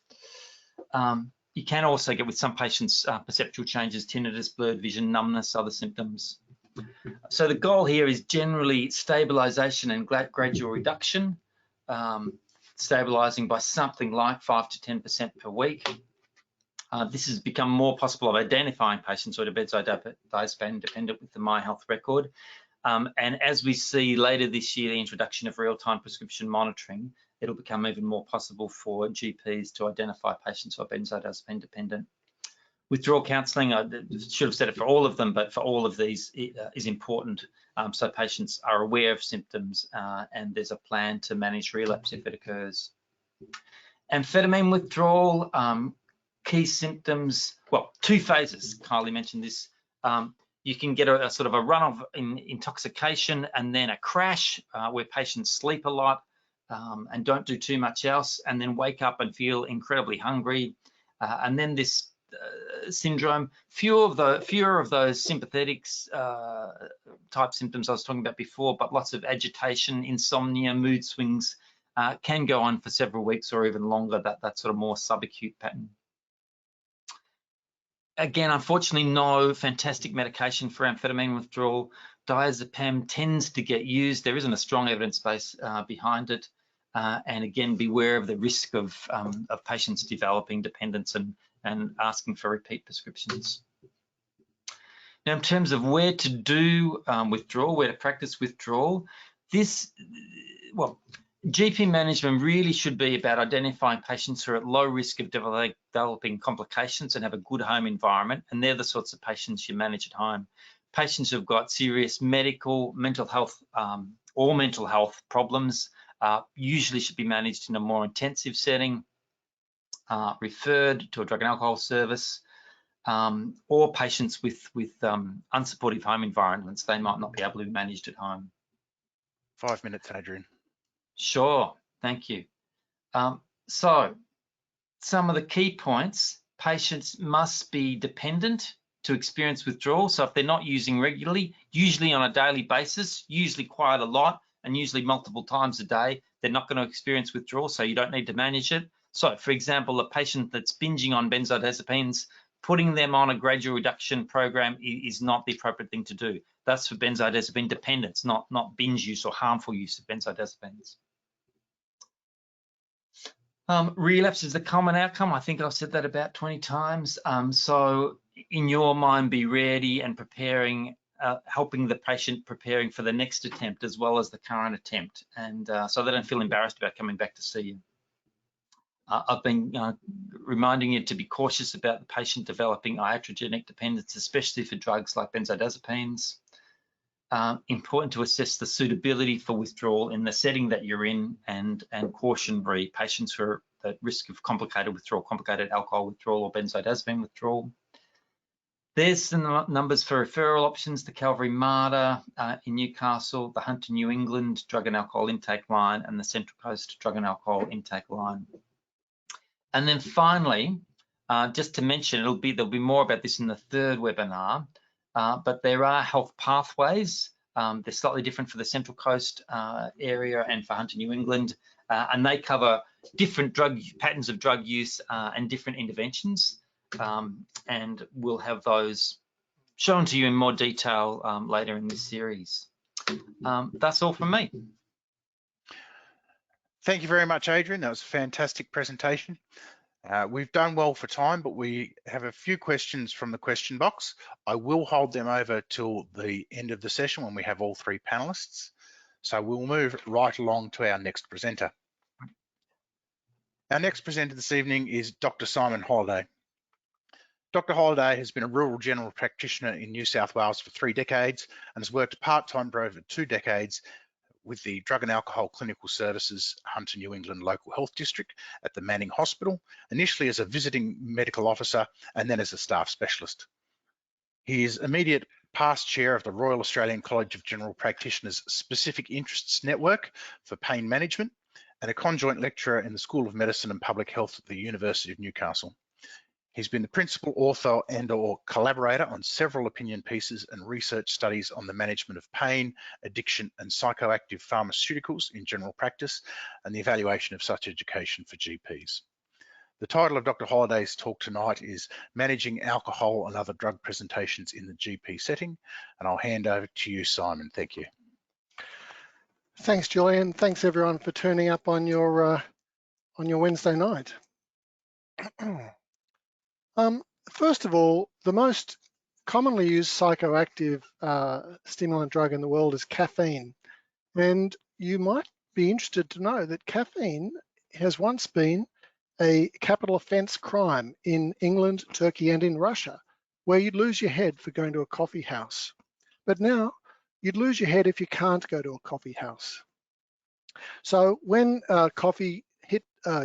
You can also get with some patients perceptual changes, tinnitus, blurred vision, numbness, other symptoms. So the goal here is generally stabilization and gradual reduction, stabilizing by something like 5 to 10% per week. This has become more possible of identifying patients who are benzodiazepine dependent with the My Health record. And as we see later this year, the introduction of real-time prescription monitoring, it'll become even more possible for GPs to identify patients who are benzodiazepine dependent. Withdrawal counselling, I should have said it for all of them, but for all of these is important. So patients are aware of symptoms and there's a plan to manage relapse if it occurs. Amphetamine withdrawal, key symptoms, well, 2 phases, Kylie mentioned this. You can get a sort of a run of intoxication and then a crash where patients sleep a lot and don't do too much else, and then wake up and feel incredibly hungry. And then this syndrome, fewer of those sympathetic type symptoms I was talking about before, but lots of agitation, insomnia, mood swings, can go on for several weeks or even longer, that sort of more subacute pattern. Again, unfortunately, no fantastic medication for amphetamine withdrawal. Diazepam tends to get used. There isn't a strong evidence base behind it. And again, beware of the risk of patients developing dependence and asking for repeat prescriptions. Now, in terms of where to do withdrawal, where to practice withdrawal, GP management really should be about identifying patients who are at low risk of developing complications and have a good home environment, and they're the sorts of patients you manage at home. Patients who've got serious mental health problems usually should be managed in a more intensive setting, referred to a drug and alcohol service, or patients with unsupportive home environments. They might not be able to be managed at home. 5 minutes, Adrian. Sure, thank you. So some of the key points: patients must be dependent to experience withdrawal. So if they're not using regularly, usually on a daily basis, usually quite a lot, and usually multiple times a day, they're not going to experience withdrawal, so you don't need to manage it. So for example, a patient that's binging on benzodiazepines, putting them on a gradual reduction program is not the appropriate thing to do. That's for benzodiazepine dependence, not binge use or harmful use of benzodiazepines. Relapse is the common outcome. I think I've said that about 20 times. So in your mind, be ready and preparing, helping the patient preparing for the next attempt as well as the current attempt, and so they don't feel embarrassed about coming back to see you. I've been reminding you to be cautious about the patient developing iatrogenic dependence, especially for drugs like benzodiazepines. Important to assess the suitability for withdrawal in the setting that you're in, and cautionary patients who are at risk of complicated withdrawal, complicated alcohol withdrawal or benzodiazepine withdrawal. There's some numbers for referral options: the Calvary Mater in Newcastle, the Hunter New England Drug and Alcohol Intake Line, and the Central Coast Drug and Alcohol Intake Line. And then finally, just to mention, there'll be more about this in the third webinar, but there are health pathways. They're slightly different for the Central Coast area and for Hunter New England, and they cover different patterns of drug use and different interventions. And we'll have those shown to you in more detail later in this series. That's all from me. Thank you very much, Adrian. That was a fantastic presentation. We've done well for time, but we have a few questions from the question box. I will hold them over till the end of the session when we have all three panelists. So we'll move right along to our next presenter. Our next presenter this evening is Dr. Simon Holliday. Dr. Holliday has been a rural general practitioner in New South Wales for 3 decades and has worked part-time for over 2 decades with the Drug and Alcohol Clinical Services Hunter New England Local Health District at the Manning Hospital, initially as a visiting medical officer and then as a staff specialist. He is immediate past chair of the Royal Australian College of General Practitioners Specific Interests Network for Pain Management and a conjoint lecturer in the School of Medicine and Public Health at the University of Newcastle. He's been the principal author and/or collaborator on several opinion pieces and research studies on the management of pain, addiction, and psychoactive pharmaceuticals in general practice and the evaluation of such education for GPs. The title of Dr. Holliday's talk tonight is Managing Alcohol and Other Drug Presentations in the GP Setting, and I'll hand over to you, Simon. Thank you. Thanks, Julian. Thanks everyone for turning up on your Wednesday night. First of all, the most commonly used psychoactive stimulant drug in the world is caffeine. And you might be interested to know that caffeine has once been a capital offence crime in England, Turkey, and in Russia, where you'd lose your head for going to a coffee house. But now you'd lose your head if you can't go to a coffee house. So when coffee hit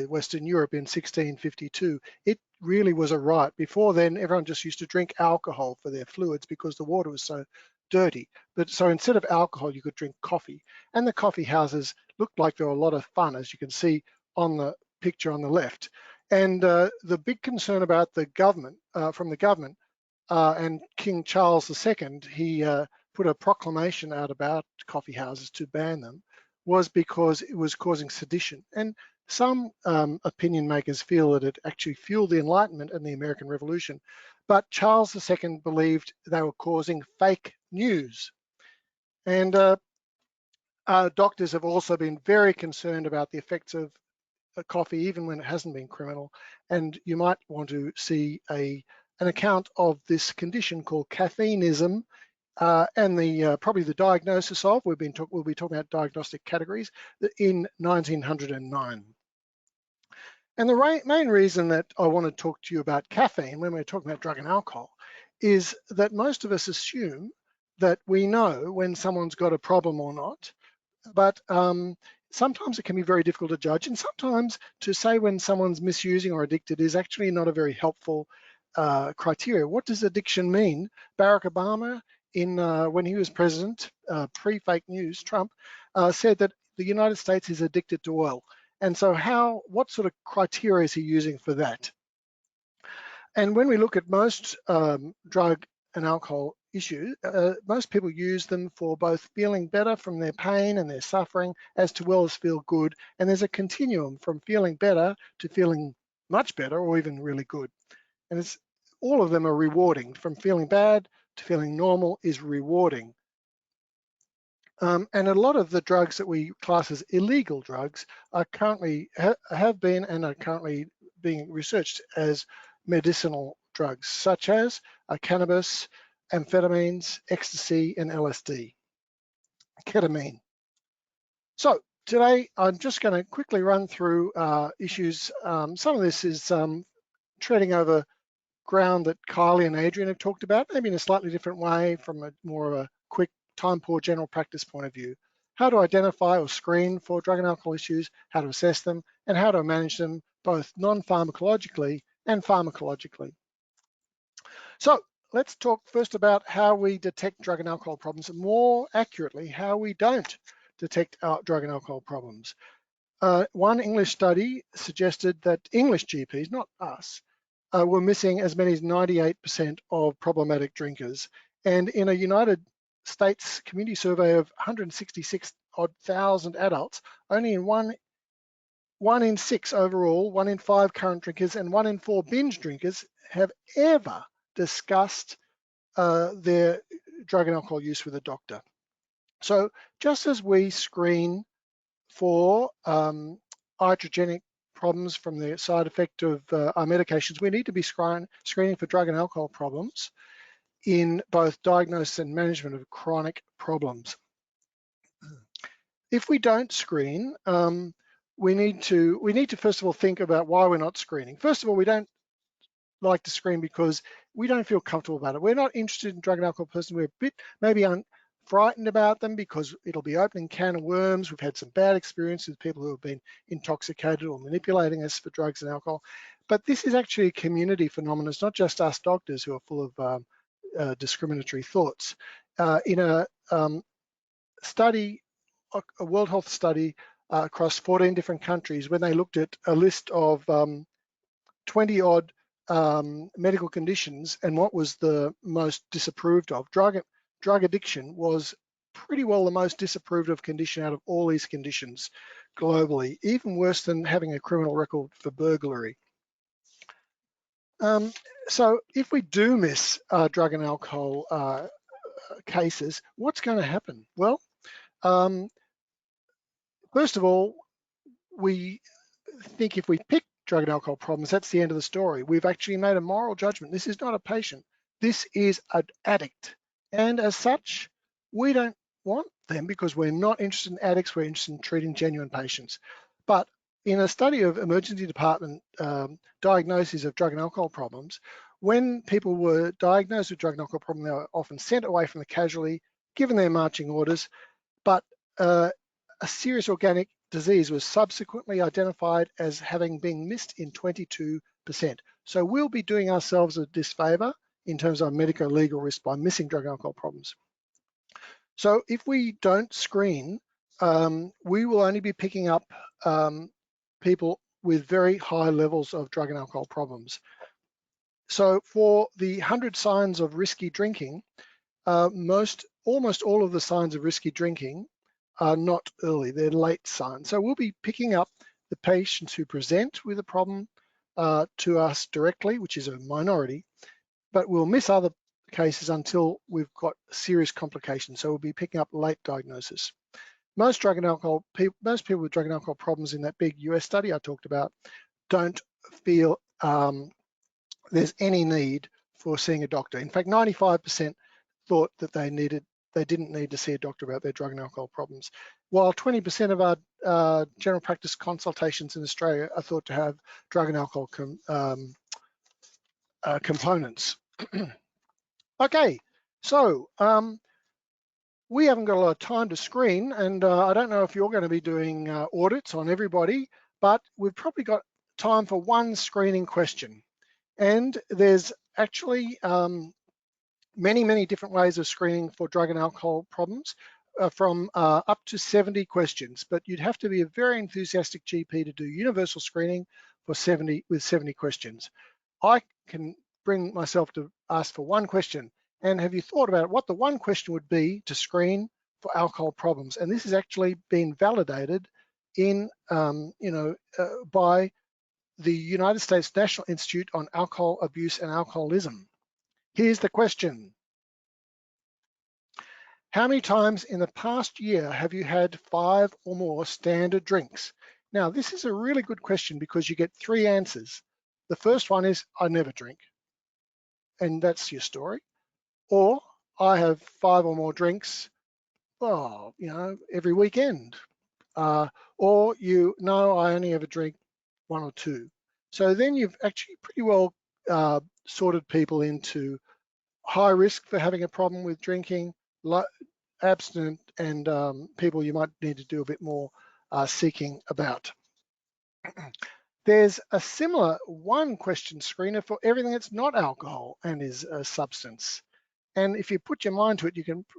Western Europe in 1652, it really was a riot. Before then, everyone just used to drink alcohol for their fluids because the water was so dirty. But so instead of alcohol, you could drink coffee. And the coffee houses looked like they were a lot of fun, as you can see on the picture on the left. And the big concern about the government, from the government, and King Charles II, he put a proclamation out about coffee houses to ban them, was because it was causing sedition. And some opinion makers feel that it actually fueled the Enlightenment and the American Revolution. But Charles II believed they were causing fake news. And doctors have also been very concerned about the effects of coffee, even when it hasn't been criminal. And you might want to see an account of this condition called caffeineism, and probably the diagnosis of, we'll be talking about diagnostic categories, in 1909. And the main reason that I want to talk to you about caffeine when we're talking about drug and alcohol is that most of us assume that we know when someone's got a problem or not, but sometimes it can be very difficult to judge, and sometimes to say when someone's misusing or addicted is actually not a very helpful criteria. What does addiction mean? Barack Obama, when he was president, pre-fake news, Trump, said that the United States is addicted to oil. And so what sort of criteria is he using for that? And when we look at most drug and alcohol issues, most people use them for both feeling better from their pain and their suffering as well as feel good. And there's a continuum from feeling better to feeling much better or even really good. And all of them are rewarding. From feeling bad to feeling normal is rewarding. And a lot of the drugs that we class as illegal drugs are currently, have been and are currently being researched as medicinal drugs, such as cannabis, amphetamines, ecstasy, and LSD, ketamine. So today, I'm just going to quickly run through issues. Some of this is treading over ground that Kylie and Adrian have talked about, maybe in a slightly different way from more of a quick, time-poor general practice point of view. How to identify or screen for drug and alcohol issues, how to assess them, and how to manage them both non-pharmacologically and pharmacologically. So let's talk first about how we detect drug and alcohol problems, and more accurately, how we don't detect drug and alcohol problems. One English study suggested that English GPs, not us, were missing as many as 98% of problematic drinkers. And in a United States community survey of 166,000 adults, only in one in 6 overall, 1 in 5 current drinkers, and 1 in 4 binge drinkers have ever discussed their drug and alcohol use with a doctor. So just as we screen for iatrogenic problems from the side effect of our medications, we need to be screening for drug and alcohol problems in both diagnosis and management of chronic problems. If we don't screen, we need to first of all think about why we're not screening. First of all, we don't like to screen because we don't feel comfortable about it. We're not interested in drug and alcohol person. We're a bit maybe frightened about them because it'll be opening a can of worms. We've had some bad experiences with people who have been intoxicated or manipulating us for drugs and alcohol. But this is actually a community phenomenon. It's not just us doctors who are full of discriminatory thoughts. In a study, a World Health study across 14 different countries, when they looked at a list of 20-odd medical conditions and what was the most disapproved of, drug addiction was pretty well the most disapproved of condition out of all these conditions globally, even worse than having a criminal record for burglary. So if we do miss drug and alcohol cases, what's going to happen? Well, first of all, we think if we pick drug and alcohol problems, that's the end of the story. We've actually made a moral judgment. This is not a patient. This is an addict. And as such, we don't want them because we're not interested in addicts. We're interested in treating genuine patients. But in a study of emergency department diagnoses of drug and alcohol problems, when people were diagnosed with drug and alcohol problems, they were often sent away from the casualty, given their marching orders, but a serious organic disease was subsequently identified as having been missed in 22%. So we'll be doing ourselves a disfavor in terms of medico-legal risk by missing drug and alcohol problems. So if we don't screen, we will only be picking up people with very high levels of drug and alcohol problems. So for the 100 signs of risky drinking, almost all of the signs of risky drinking are not early, they're late signs. So we'll be picking up the patients who present with a problem to us directly, which is a minority, but we'll miss other cases until we've got serious complications. So we'll be picking up late diagnosis. Most people with drug and alcohol problems in that big US study I talked about don't feel there's any need for seeing a doctor. In fact, 95% thought that they didn't need to see a doctor about their drug and alcohol problems, while 20% of our general practice consultations in Australia are thought to have drug and alcohol components. Okay, so we haven't got a lot of time to screen, and I don't know if you're going to be doing audits on everybody, but we've probably got time for one screening question. And there's actually many different ways of screening for drug and alcohol problems, from up to 70 questions, but you'd have to be a very enthusiastic GP to do universal screening for 70 questions. I can bring myself to ask for one question. And have you thought about what the one question would be to screen for alcohol problems? And this has actually been validated in, by the United States National Institute on Alcohol Abuse and Alcoholism. Here's the question. How many times in the past year have you had 5 or more standard drinks? Now, this is a really good question because you get 3 answers. The first one is, I never drink. And that's your story. Or, I have 5 or more drinks, every weekend. Or no, I only ever drink 1 or 2. So then you've actually pretty well sorted people into high risk for having a problem with drinking, abstinent, and people you might need to do a bit more seeking about. There's a similar one question screener for everything that's not alcohol and is a substance. And if you put your mind to it,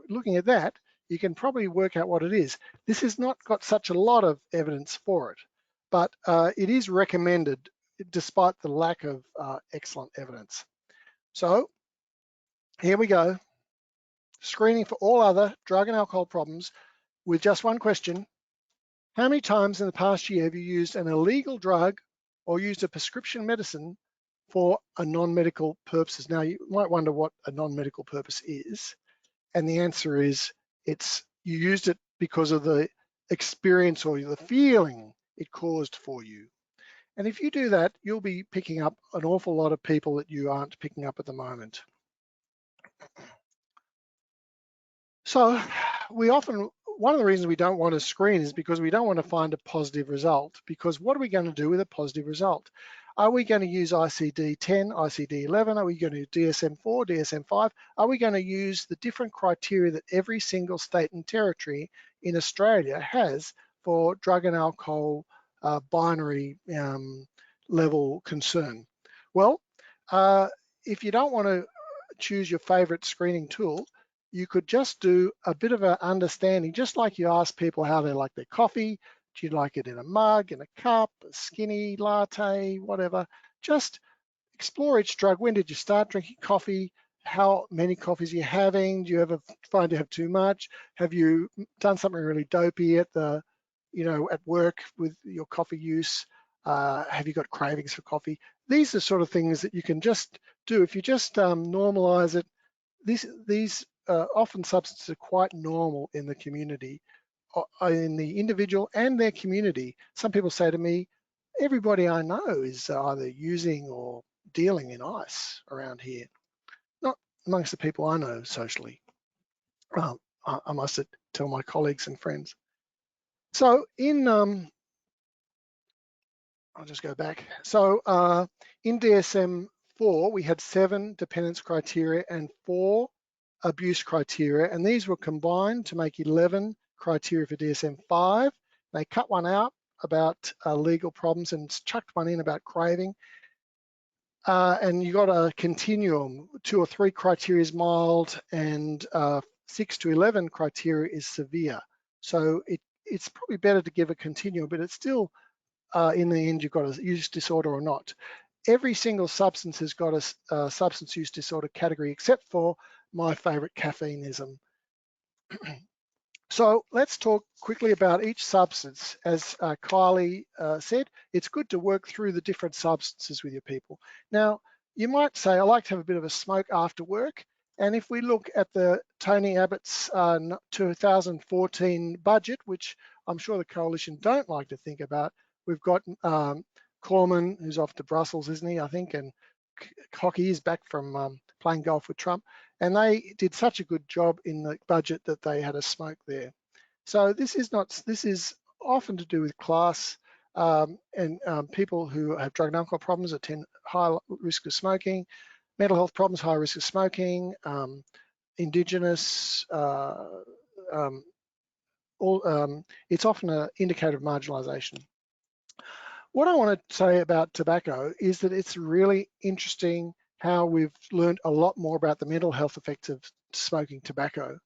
looking at that, you can probably work out what it is. This has not got such a lot of evidence for it, but it is recommended despite the lack of excellent evidence. So here we go. Screening for all other drug and alcohol problems with just one question. How many times in the past year have you used an illegal drug or used a prescription medicine for a non-medical purposes? Now, you might wonder what a non-medical purpose is. And the answer is, you used it because of the experience or the feeling it caused for you. And if you do that, you'll be picking up an awful lot of people that you aren't picking up at the moment. So one of the reasons we don't want to screen is because we don't want to find a positive result, because what are we going to do with a positive result? Are we going to use ICD-10, ICD-11? Are we going to do DSM-4, DSM-5? Are we going to use the different criteria that every single state and territory in Australia has for drug and alcohol binary level concern? Well, if you don't want to choose your favorite screening tool, you could just do a bit of an understanding, just like you ask people how they like their coffee. Do you like it in a mug, in a cup, a skinny latte, whatever? Just explore each drug. When did you start drinking coffee? How many coffees are you having? Do you ever find you have too much? Have you done something really dopey at work with your coffee use? Have you got cravings for coffee? These are sort of things that you can just do. If you just normalize it, these often substances are quite normal in the community, in the individual and their community. Some people say to me, everybody I know is either using or dealing in ice around here. Not amongst the people I know socially. I must tell my colleagues and friends. So I'll just go back. So in DSM-4, we had 7 dependence criteria and 4 abuse criteria, and these were combined to make 11 criteria for DSM-5. They cut one out about legal problems and chucked one in about craving. And you got a continuum. 2 or 3 criteria is mild, and 6 to 11 criteria is severe. So it's probably better to give a continuum, but it's still, in the end, you've got a use disorder or not. Every single substance has got a substance use disorder category, except for my favorite, caffeineism. So let's talk quickly about each substance. As Kylie said, it's good to work through the different substances with your people. Now, you might say, I like to have a bit of a smoke after work. And if we look at the Tony Abbott's 2014 budget, which I'm sure the coalition don't like to think about, we've got Cormann, who's off to Brussels, isn't he, I think, and Hockey is back from playing golf with Trump. And they did such a good job in the budget that they had a smoke there. So this is often to do with class and people who have drug and alcohol problems attend high risk of smoking, mental health problems, high risk of smoking, Indigenous, it's often an indicator of marginalisation. What I want to say about tobacco is that it's really interesting how we've learned a lot more about the mental health effects of smoking tobacco.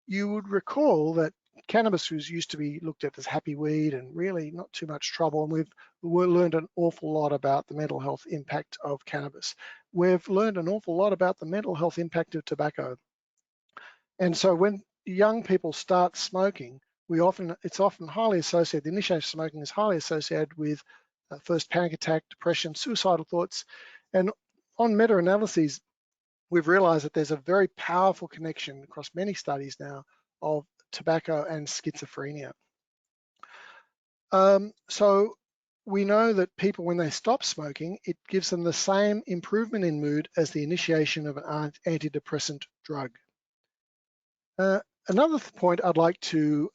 You would recall that cannabis was used to be looked at as happy weed and really not too much trouble, and we've learned an awful lot about the mental health impact of cannabis. We've learned an awful lot about the mental health impact of tobacco. And so when young people start smoking, it's often highly associated, the initiation of smoking is highly associated with first panic attack, depression, suicidal thoughts. And on meta-analyses, we've realized that there's a very powerful connection across many studies now of tobacco and schizophrenia. So we know that people, when they stop smoking, it gives them the same improvement in mood as the initiation of an antidepressant drug. Another point I'd like to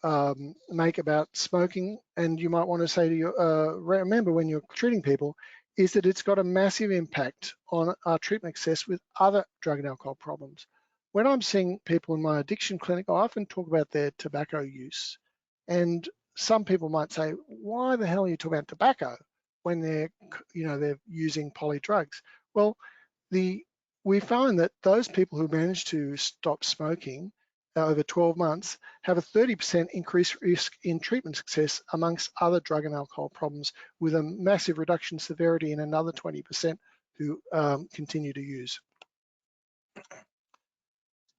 make about smoking, and you might want to say to you, remember when you're treating people, is that it's got a massive impact on our treatment success with other drug and alcohol problems. When I'm seeing people in my addiction clinic, I often talk about their tobacco use. And some people might say, why the hell are you talking about tobacco when they're using poly drugs? Well, we find that those people who manage to stop smoking over 12 months have a 30% increased risk in treatment success amongst other drug and alcohol problems, with a massive reduction in severity in another 20% who continue to use.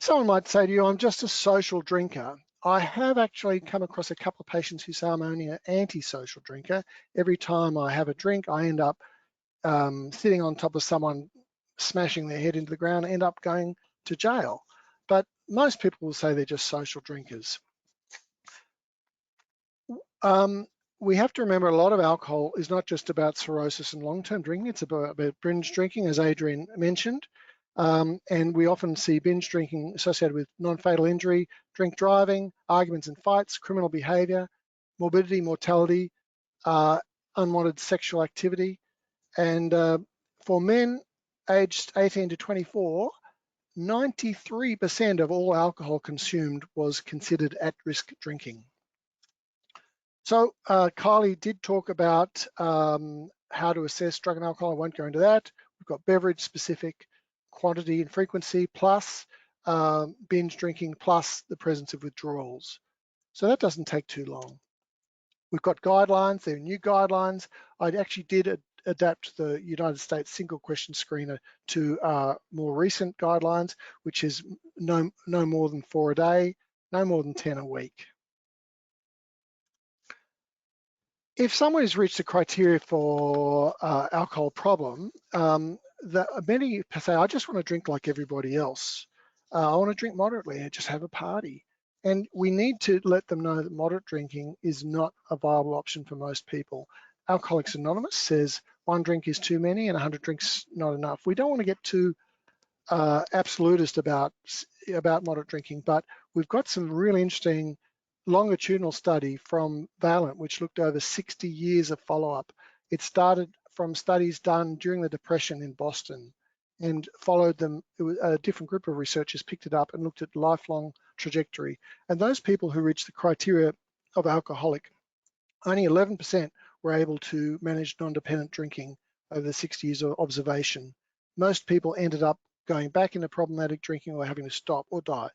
Someone might say to you, I'm just a social drinker. I have actually come across a couple of patients who say I'm only an antisocial drinker. Every time I have a drink, I end up sitting on top of someone, smashing their head into the ground, end up going to jail. But most people will say they're just social drinkers. We have to remember a lot of alcohol is not just about cirrhosis and long-term drinking, it's about binge drinking, as Adrian mentioned. And we often see binge drinking associated with non-fatal injury, drink driving, arguments and fights, criminal behavior, morbidity, mortality, unwanted sexual activity. And for men aged 18 to 24, 93% of all alcohol consumed was considered at-risk drinking. So Kylie did talk about how to assess drug and alcohol. I won't go into that. We've got beverage-specific quantity and frequency, plus binge drinking, plus the presence of withdrawals. So that doesn't take too long. We've got guidelines. There are new guidelines. I actually did adapt the United States single question screener to more recent guidelines, which is no more than 4 a day, no more than 10 a week. If someone has reached the criteria for alcohol problem, many say, I just want to drink like everybody else. I want to drink moderately and just have a party. And we need to let them know that moderate drinking is not a viable option for most people. Alcoholics Anonymous says 1 drink is too many and 100 drinks not enough. We don't want to get too absolutist about moderate drinking, but we've got some really interesting longitudinal study from Valent, which looked over 60 years of follow-up. It started from studies done during the Depression in Boston and followed them. It was a different group of researchers picked it up and looked at lifelong trajectory. And those people who reached the criteria of alcoholic, only 11% were able to manage non-dependent drinking over the 60 years of observation. Most people ended up going back into problematic drinking or having to stop or die.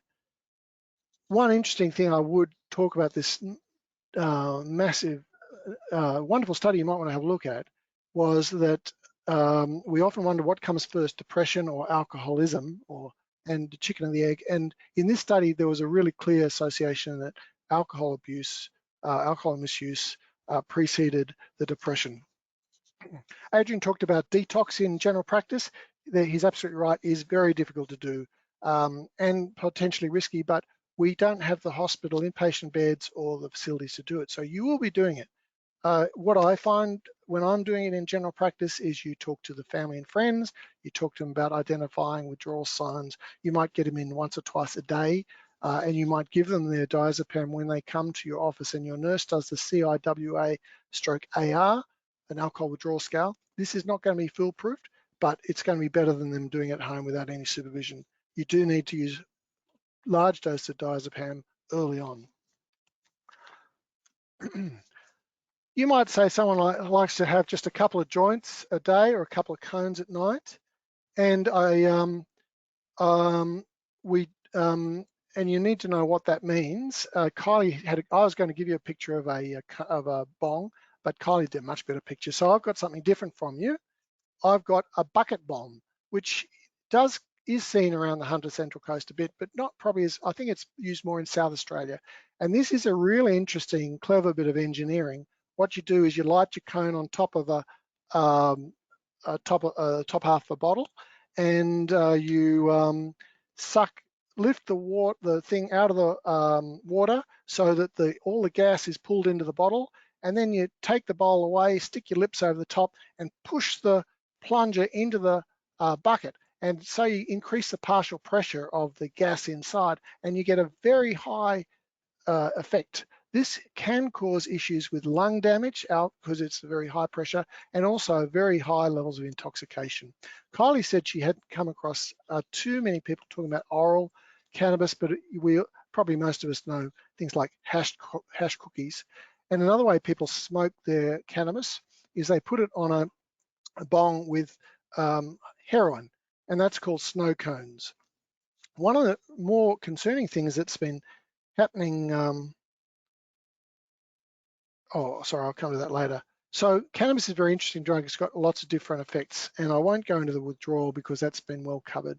One interesting thing I would talk about this massive, wonderful study you might want to have a look at was that we often wonder what comes first, depression or alcoholism, and the chicken and the egg. And in this study, there was a really clear association that alcohol abuse, alcohol misuse preceded the depression. Adrian talked about detox in general practice. He's absolutely right, it is very difficult to do and potentially risky, but we don't have the hospital inpatient beds or the facilities to do it. So you will be doing it. What I find when I'm doing it in general practice is you talk to the family and friends, you talk to them about identifying withdrawal signs. You might get them in once or twice a day, and you might give them their diazepam when they come to your office, and your nurse does the CIWA/AR, an alcohol withdrawal scale. This is not going to be foolproof, but it's going to be better than them doing it at home without any supervision. You do need to use large doses of diazepam early on. You might say someone likes to have just a couple of joints a day or a couple of cones at night, and and you need to know what that means. Kylie I was going to give you a picture of a bong, but Kylie did a much better picture. So I've got something different from you. I've got a bucket bong, which is seen around the Hunter Central Coast a bit, but not probably as, I think it's used more in South Australia. And this is a really interesting, clever bit of engineering. What you do is you light your cone on top of top half of a bottle, and you lift the thing out of the water so that all the gas is pulled into the bottle, and then you take the bowl away, stick your lips over the top, and push the plunger into the bucket. And so you increase the partial pressure of the gas inside, and you get a very high effect. This can cause issues with lung damage because it's very high pressure, and also very high levels of intoxication. Kylie said she hadn't come across too many people talking about oral cannabis, but probably most of us know things like hash cookies. And another way people smoke their cannabis is they put it on a bong with heroin, and that's called snow cones. One of the more concerning things that's been happening, I'll come to that later. So cannabis is a very interesting drug. It's got lots of different effects, and I won't go into the withdrawal because that's been well covered.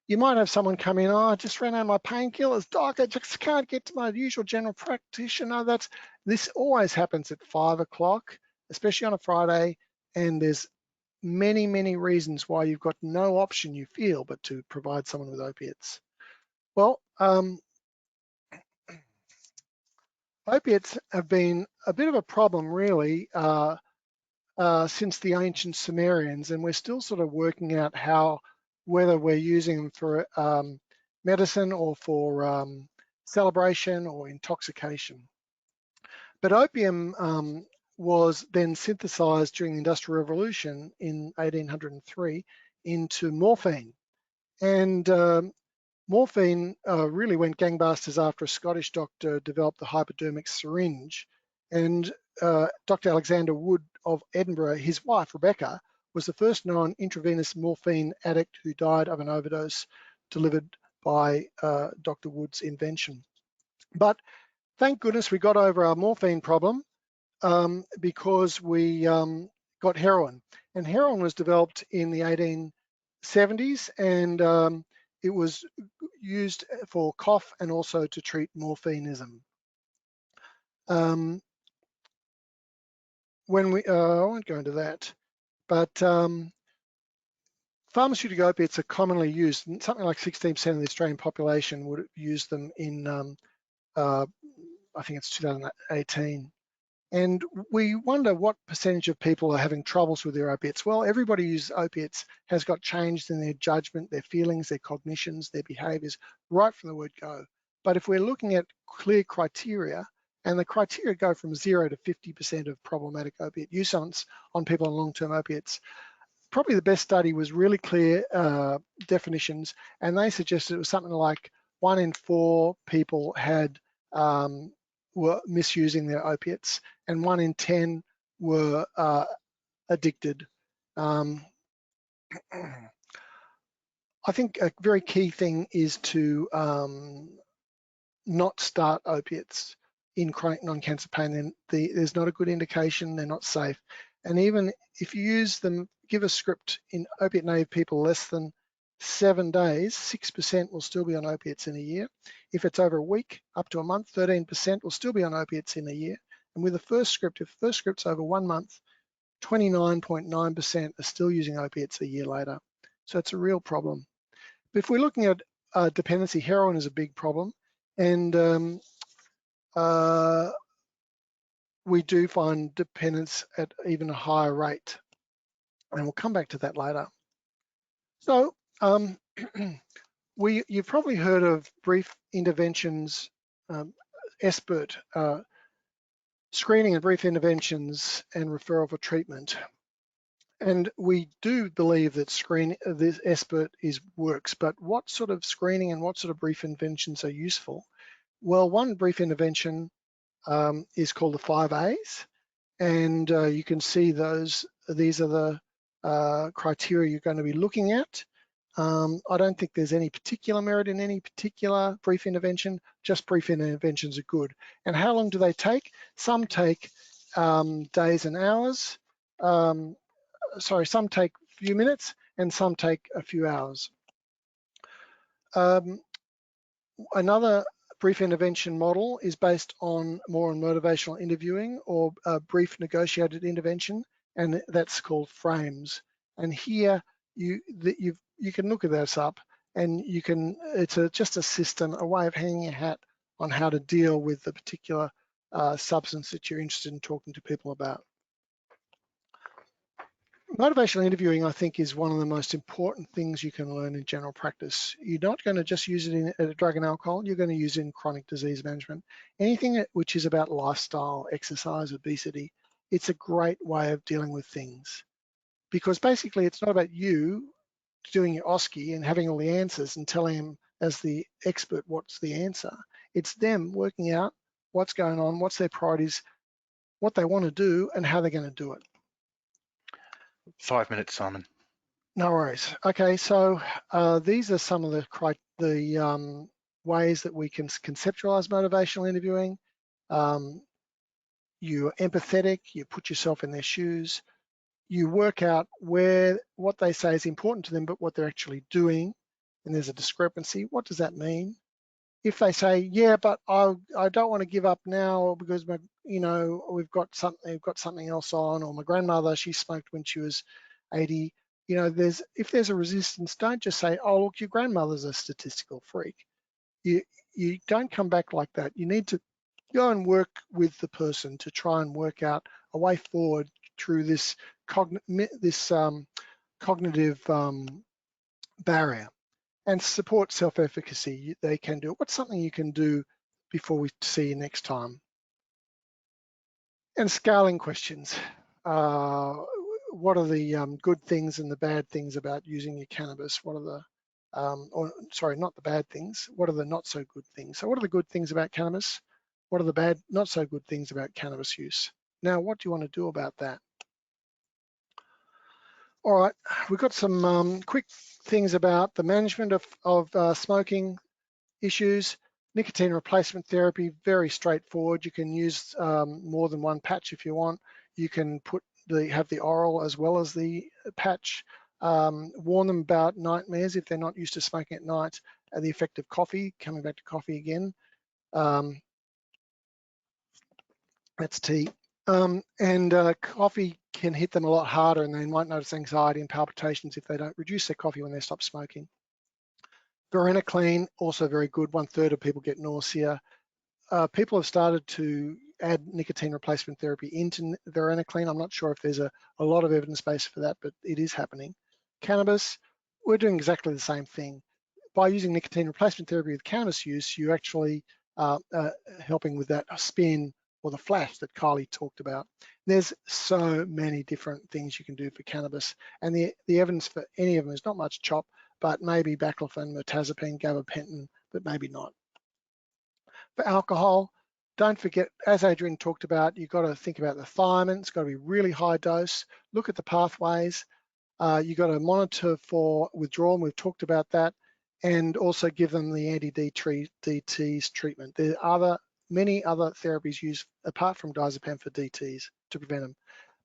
You might have someone come in, I just ran out of my painkillers, doc, I just can't get to my usual general practitioner. This always happens at 5 o'clock, especially on a Friday, and there's many, many reasons why you've got no option, you feel, but to provide someone with opiates. Well, opiates have been a bit of a problem, really, since the ancient Sumerians, and we're still sort of working out whether we're using them for medicine or for celebration or intoxication. But opium was then synthesized during the Industrial Revolution in 1803 into morphine. And morphine really went gangbusters after a Scottish doctor developed the hypodermic syringe. And Dr. Alexander Wood of Edinburgh, his wife, Rebecca, was the first known intravenous morphine addict who died of an overdose delivered by Dr. Wood's invention. But thank goodness we got over our morphine problem because we got heroin. And heroin was developed in the 1870s, and it was used for cough and also to treat morphinism. I won't go into that, but pharmaceutical opiates are commonly used. Something like 16% of the Australian population would use them in, I think it's 2018. And we wonder what percentage of people are having troubles with their opiates. Well, everybody who uses opiates has got changed in their judgment, their feelings, their cognitions, their behaviors, right from the word go. But if we're looking at clear criteria, and the criteria go from 0 to 50% of problematic opiate use on people on long-term opiates, probably the best study was really clear definitions, and they suggested it was something like 1 in 4 people were misusing their opiates, and 1 in 10 were addicted. I think a very key thing is to not start opiates in chronic non-cancer pain. There's not a good indication, they're not safe. And even if you use them, give a script in opiate naive people less than 7 days, 6% will still be on opiates in a year. If it's over a week, up to a month, 13% will still be on opiates in a year. And with the first script, if the first script's over 1 month, 29.9% are still using opiates a year later. So it's a real problem. But if we're looking at dependency, heroin is a big problem. And we do find dependence at even a higher rate. And we'll come back to that later. So you've probably heard of brief interventions, SBIRT, screening and brief interventions and referral for treatment. And we do believe that this SBIRT works, but what sort of screening and what sort of brief interventions are useful? Well, one brief intervention is called the 5 A's, and you can see these are the criteria you're going to be looking at. I don't think there's any particular merit in any particular brief intervention, just brief interventions are good. And how long do they take? Some take days and hours, some take a few minutes and some take a few hours. Another brief intervention model is based more on motivational interviewing or brief negotiated intervention, and that's called frames. And here you can look at this up, and it's just a system, a way of hanging your hat on how to deal with the particular substance that you're interested in talking to people about. Motivational interviewing, I think, is one of the most important things you can learn in general practice. You're not going to just use it in drug and alcohol, you're going to use it in chronic disease management. Anything which is about lifestyle, exercise, obesity, it's a great way of dealing with things. Because basically it's not about you doing your OSCE and having all the answers and telling them as the expert what's the answer. It's them working out what's going on, what's their priorities, what they want to do, and how they're going to do it. 5 minutes, Simon. No worries. Okay, so these are some of the ways that we can conceptualize motivational interviewing. You're empathetic, you put yourself in their shoes, you work out what they say is important to them, but what they're actually doing, and there's a discrepancy. What does that mean? If they say, yeah, but I don't want to give up now because we've got something else on, or my grandmother, she smoked when she was 80. If there's a resistance, don't just say, oh, look, your grandmother's a statistical freak. You don't come back like that. You need to go and work with the person to try and work out a way forward through this cognitive barrier. And support self-efficacy, they can do it. What's something you can do before we see you next time? And scaling questions. What are the good things and the bad things about using your cannabis? What are the, not the bad things, what are the not so good things? So what are the good things about cannabis? What are the bad, not so good things about cannabis use? Now, what do you want to do about that? All right, we've got some quick things about the management of smoking issues. Nicotine replacement therapy, very straightforward. You can use more than one patch if you want. You can have the oral as well as the patch. Warn them about nightmares if they're not used to smoking at night. The effect of coffee, coming back to coffee again. That's tea. Coffee can hit them a lot harder, and they might notice anxiety and palpitations if they don't reduce their coffee when they stop smoking. Varenicline, also very good. 1/3 of people get nausea. People have started to add nicotine replacement therapy into varenicline. I'm not sure if there's a lot of evidence base for that, but it is happening. Cannabis, we're doing exactly the same thing. By using nicotine replacement therapy with cannabis use, you actually helping with that spin or the flash that Kylie talked about. There's so many different things you can do for cannabis, and the evidence for any of them is not much chop, but maybe baclofen, mirtazapine, gabapentin, but maybe not. For alcohol, don't forget, as Adrian talked about, you've got to think about the thiamine. It's got to be really high dose. Look at the pathways. You've got to monitor for withdrawal, and we've talked about that, and also give them the anti-DTs treatment. There are many other therapies used apart from diazepam for DTs to prevent them.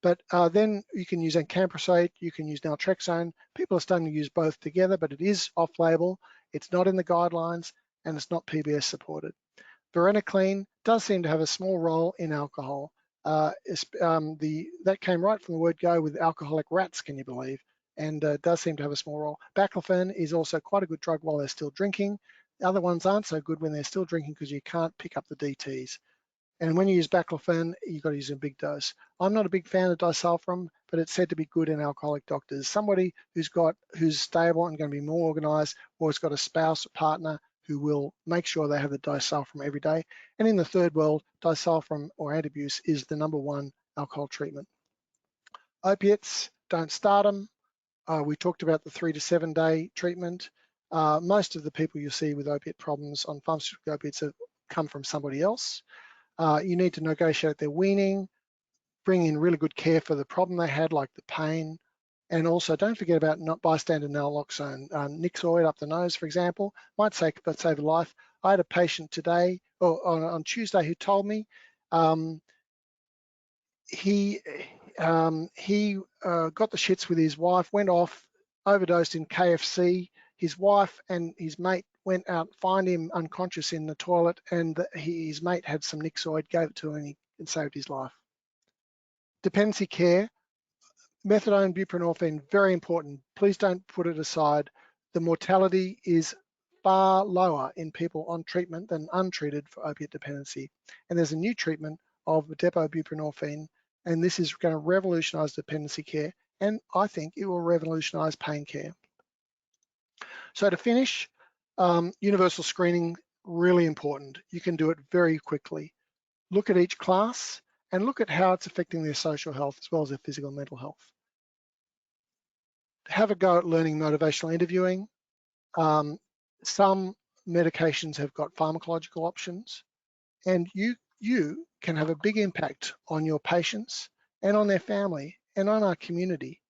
But then you can use acamprosate, you can use naltrexone. People are starting to use both together, but it is off-label, it's not in the guidelines, and it's not PBS supported. Varenicline does seem to have a small role in alcohol. That came right from the word go with alcoholic rats, can you believe? And does seem to have a small role. Baclofen is also quite a good drug while they're still drinking. The other ones aren't so good when they're still drinking because you can't pick up the DTs. And when you use baclofen, you've got to use a big dose. I'm not a big fan of disulfiram, but it's said to be good in alcoholic doctors. Somebody who's stable and going to be more organized, or has got a spouse or partner who will make sure they have the disulfiram every day. And in the third world, disulfiram or antabuse is the #1 alcohol treatment. Opiates, don't start them. We talked about the 3 to 7 day treatment. Most of the people you see with opiate problems on pharmaceutical opiates have come from somebody else. You need to negotiate their weaning, bring in really good care for the problem they had, like the pain, and also don't forget about bystander naloxone. Nixoid up the nose, for example, might save a life. I had a patient today, or on Tuesday, who told me he got the shits with his wife, went off, overdosed in KFC. His wife and his mate went out, find him unconscious in the toilet, and his mate had some Nixoid, gave it to him, and saved his life. Dependency care, methadone, buprenorphine, very important. Please don't put it aside. The mortality is far lower in people on treatment than untreated for opiate dependency. And there's a new treatment of depo-buprenorphine, and this is going to revolutionize dependency care, and I think it will revolutionize pain care. So to finish, universal screening, really important. You can do it very quickly. Look at each class and look at how it's affecting their social health as well as their physical and mental health. Have a go at learning motivational interviewing. Some medications have got pharmacological options, and you can have a big impact on your patients and on their family and on our community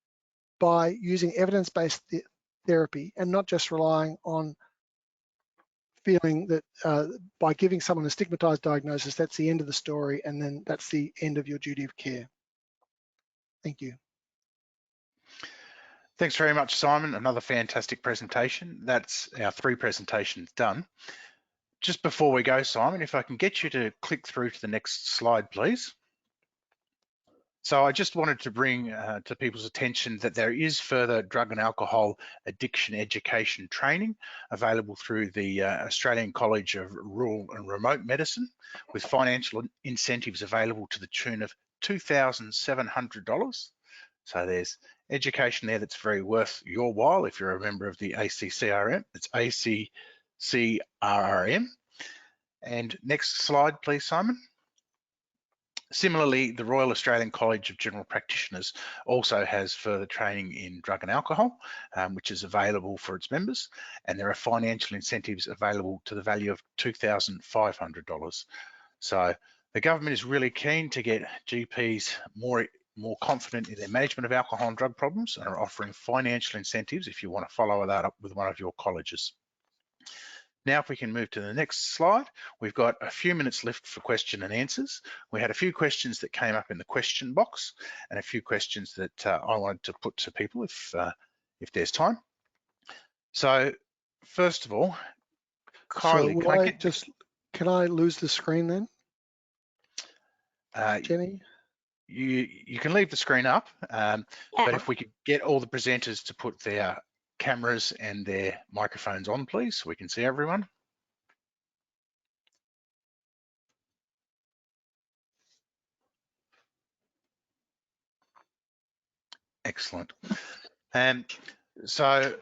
by using evidence-based therapy and not just relying on feeling that by giving someone a stigmatized diagnosis, that's the end of the story, and then that's the end of your duty of care. Thank you. Thanks very much, Simon. Another fantastic presentation. That's our 3 presentations done. Just before we go, Simon, if I can get you to click through to the next slide, please. So I just wanted to bring to people's attention that there is further drug and alcohol addiction education training available through the Australian College of Rural and Remote Medicine, with financial incentives available to the tune of $2,700. So there's education there that's very worth your while if you're a member of the ACCRM. It's ACCRM. And next slide, please, Simon. Similarly, the Royal Australian College of General Practitioners also has further training in drug and alcohol, which is available for its members, and there are financial incentives available to the value of $2,500. So the government is really keen to get GPs more confident in their management of alcohol and drug problems, and are offering financial incentives if you want to follow that up with one of your colleges. Now, if we can move to the next slide, we've got a few minutes left for question and answers. We had a few questions that came up in the question box and a few questions that I wanted to put to people if there's time. So first of all, Kylie, so can I lose the screen then? Jenny? You can leave the screen up, but if we could get all the presenters to put their cameras and their microphones on, please, so we can see everyone. Excellent. So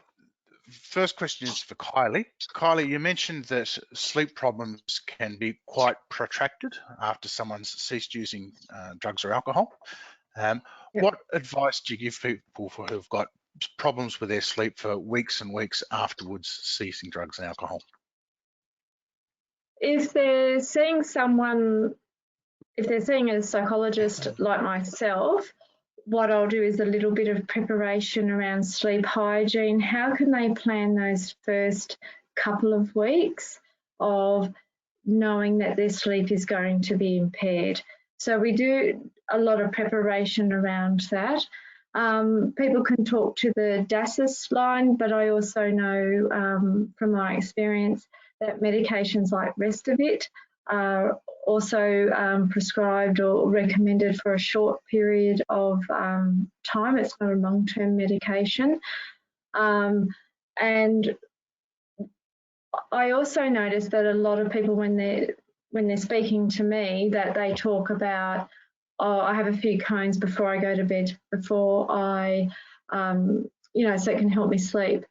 first question is for Kylie. Kylie, you mentioned that sleep problems can be quite protracted after someone's ceased using drugs or alcohol. What advice do you give people who've got problems with their sleep for weeks and weeks afterwards ceasing drugs and alcohol? If they're seeing someone, if they're seeing a psychologist like myself, what I'll do is a little bit of preparation around sleep hygiene. How can they plan those first couple of weeks of knowing that their sleep is going to be impaired? So we do a lot of preparation around that. People can talk to the DASIS line, but I also know from my experience that medications like Restovit are also prescribed or recommended for a short period of time. It's not a long-term medication. And I also noticed that a lot of people, when they're speaking to me, that they talk about, oh, I have a few cones before I go to bed, before I, you know, so it can help me sleep.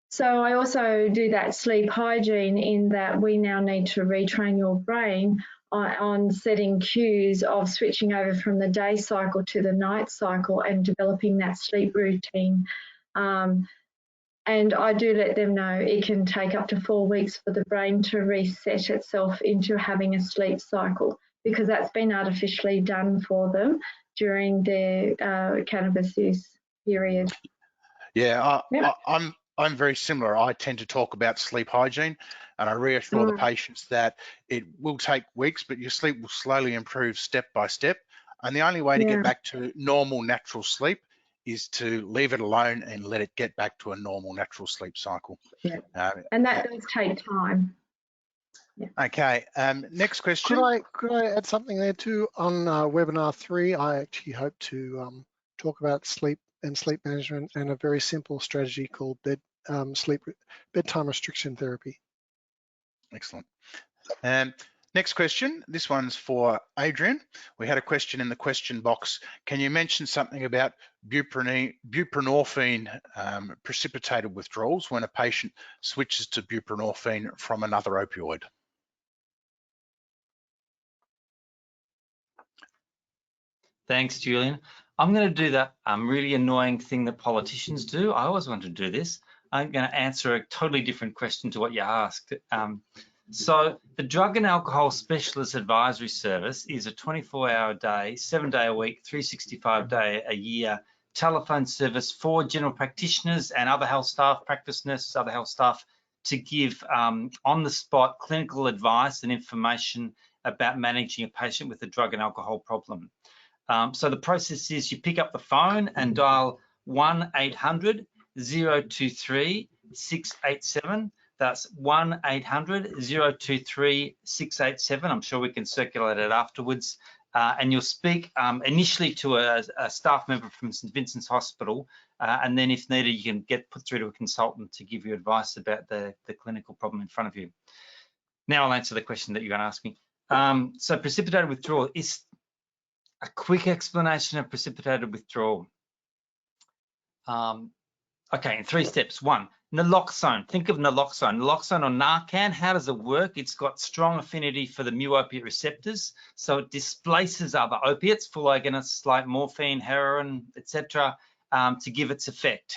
So I also do that sleep hygiene, in that we now need to retrain your brain on setting cues of switching over from the day cycle to the night cycle and developing that sleep routine. And I do let them know it can take up to 4 weeks for the brain to reset itself into having a sleep cycle, because that's been artificially done for them during their cannabis use period. Yeah, Yep. I'm very similar. I tend to talk about sleep hygiene, and I reassure the patients that it will take weeks, but your sleep will slowly improve step by step. And the only way to get back to normal natural sleep is to leave it alone and let it get back to a normal natural sleep cycle. Yeah. And that does take time. Yeah. Okay, next question. Could I add something there too? On webinar 3, I actually hope to talk about sleep and sleep management and a very simple strategy called bedtime restriction therapy. Excellent. Next question, this one's for Adrian. We had a question in the question box. Can you mention something about buprenorphine precipitated withdrawals when a patient switches to buprenorphine from another opioid? Thanks, Julian. I'm going to do that really annoying thing that politicians do. I always want to do this. I'm going to answer a totally different question to what you asked. So the Drug and Alcohol Specialist Advisory Service is a 24-hour day, 7-day a week, 365-day a year telephone service for general practitioners and other health staff, practice nurses, other health staff, to give on-the-spot clinical advice and information about managing a patient with a drug and alcohol problem. So the process is you pick up the phone and dial 1-800-023-687. That's 1-800-023-687. I'm sure we can circulate it afterwards. And you'll speak initially to a staff member from St Vincent's Hospital, and then if needed, you can get put through to a consultant to give you advice about the clinical problem in front of you. Now I'll answer the question that you're going to ask me. So precipitated withdrawal is a quick explanation of precipitated withdrawal. Okay, in 3 steps. 1, naloxone. Think of naloxone. Naloxone or Narcan, how does it work? It's got strong affinity for the mu-opiate receptors, so it displaces other opiates, full agonists like morphine, heroin, etc., to give its effect.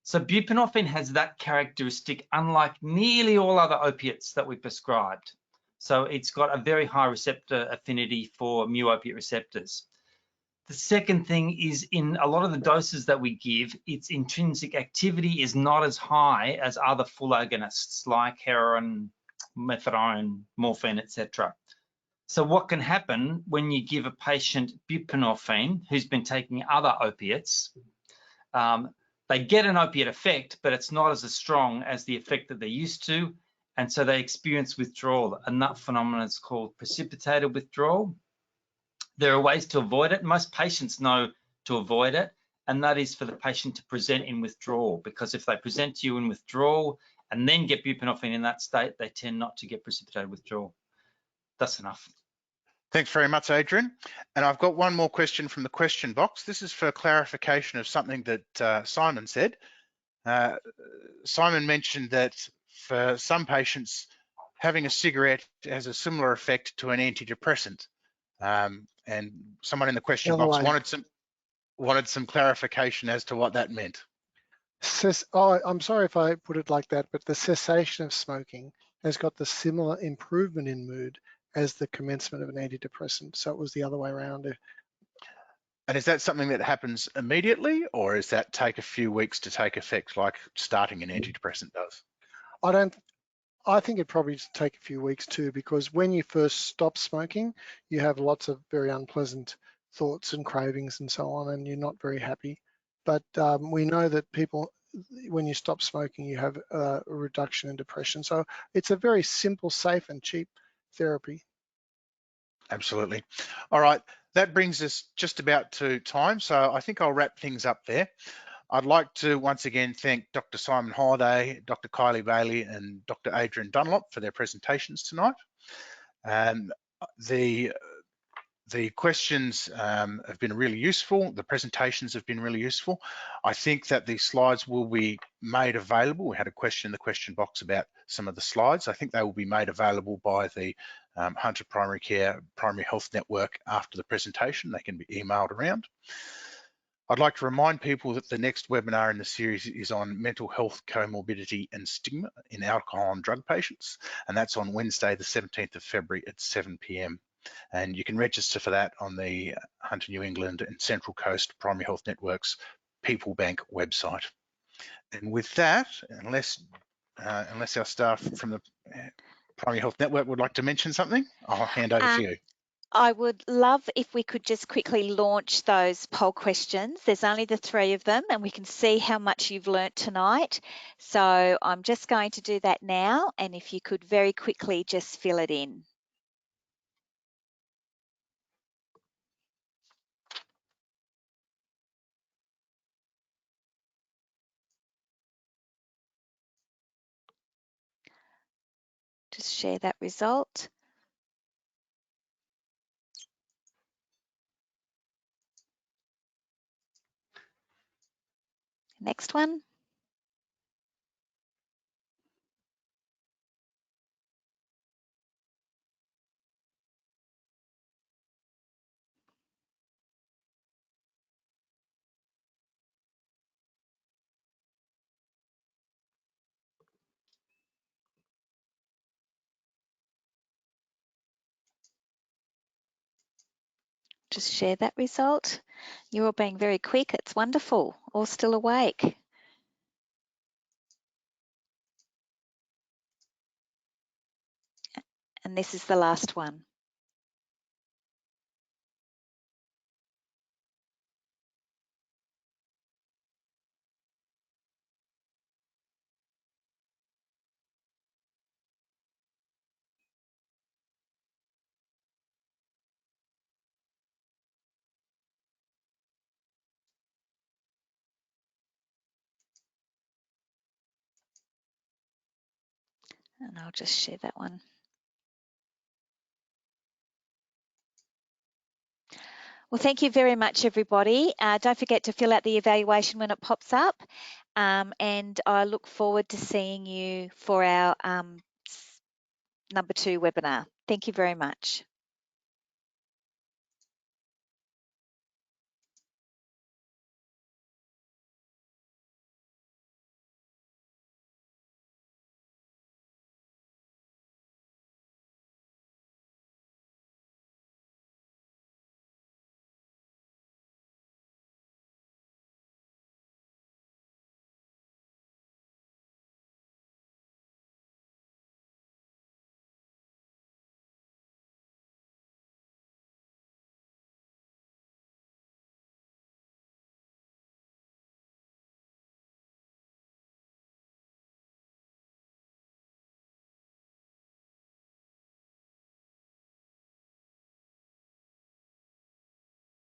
So buprenorphine has that characteristic, unlike nearly all other opiates that we prescribed. So it's got a very high receptor affinity for mu-opiate receptors. The second thing is, in a lot of the doses that we give, its intrinsic activity is not as high as other full agonists like heroin, methadone, morphine, etc. So what can happen when you give a patient buprenorphine who's been taking other opiates? They get an opiate effect, but it's not as strong as the effect that they're used to, and so they experience withdrawal, and that phenomenon is called precipitated withdrawal. There are ways to avoid it. Most patients know to avoid it, and that is for the patient to present in withdrawal, because if they present to you in withdrawal and then get buprenorphine in that state, they tend not to get precipitated withdrawal. That's enough. Thanks very much, Adrian. And I've got one more question from the question box. This is for clarification of something that Simon said. Simon mentioned that for some patients, having a cigarette has a similar effect to an antidepressant. And someone in the question box wanted some clarification as to what that meant. I'm sorry if I put it like that, but the cessation of smoking has got the similar improvement in mood as the commencement of an antidepressant. So it was the other way around. And is that something that happens immediately, or does that take a few weeks to take effect, like starting an antidepressant does? I I think it probably take a few weeks too, because when you first stop smoking, you have lots of very unpleasant thoughts and cravings and so on, and you're not very happy. But we know that people, when you stop smoking, you have a reduction in depression. So it's a very simple, safe and cheap therapy. Absolutely. All right, that brings us just about to time. So I think I'll wrap things up there. I'd like to once again thank Dr. Simon Holliday, Dr. Kylie Bailey, and Dr. Adrian Dunlop for their presentations tonight. The questions have been really useful. The presentations have been really useful. I think that the slides will be made available. We had a question in the question box about some of the slides. I think they will be made available by the Hunter Primary Care Primary Health Network after the presentation. They can be emailed around. I'd like to remind people that the next webinar in the series is on mental health comorbidity and stigma in alcohol and drug patients, and that's on Wednesday, the 17th of February at 7 p.m. And you can register for that on the Hunter New England and Central Coast Primary Health Network's People Bank website. And with that, unless our staff from the Primary Health Network would like to mention something, I'll hand over to you. I would love if we could just quickly launch those poll questions. There's only the 3 of them, and we can see how much you've learnt tonight. So I'm just going to do that now, and if you could very quickly just fill it in. Just share that result. Next one. Just share that result. You're all being very quick. It's wonderful. All still awake. And this is the last one. And I'll just share that one. Well, thank you very much, everybody. Don't forget to fill out the evaluation when it pops up. And I look forward to seeing you for our number 2 webinar. Thank you very much.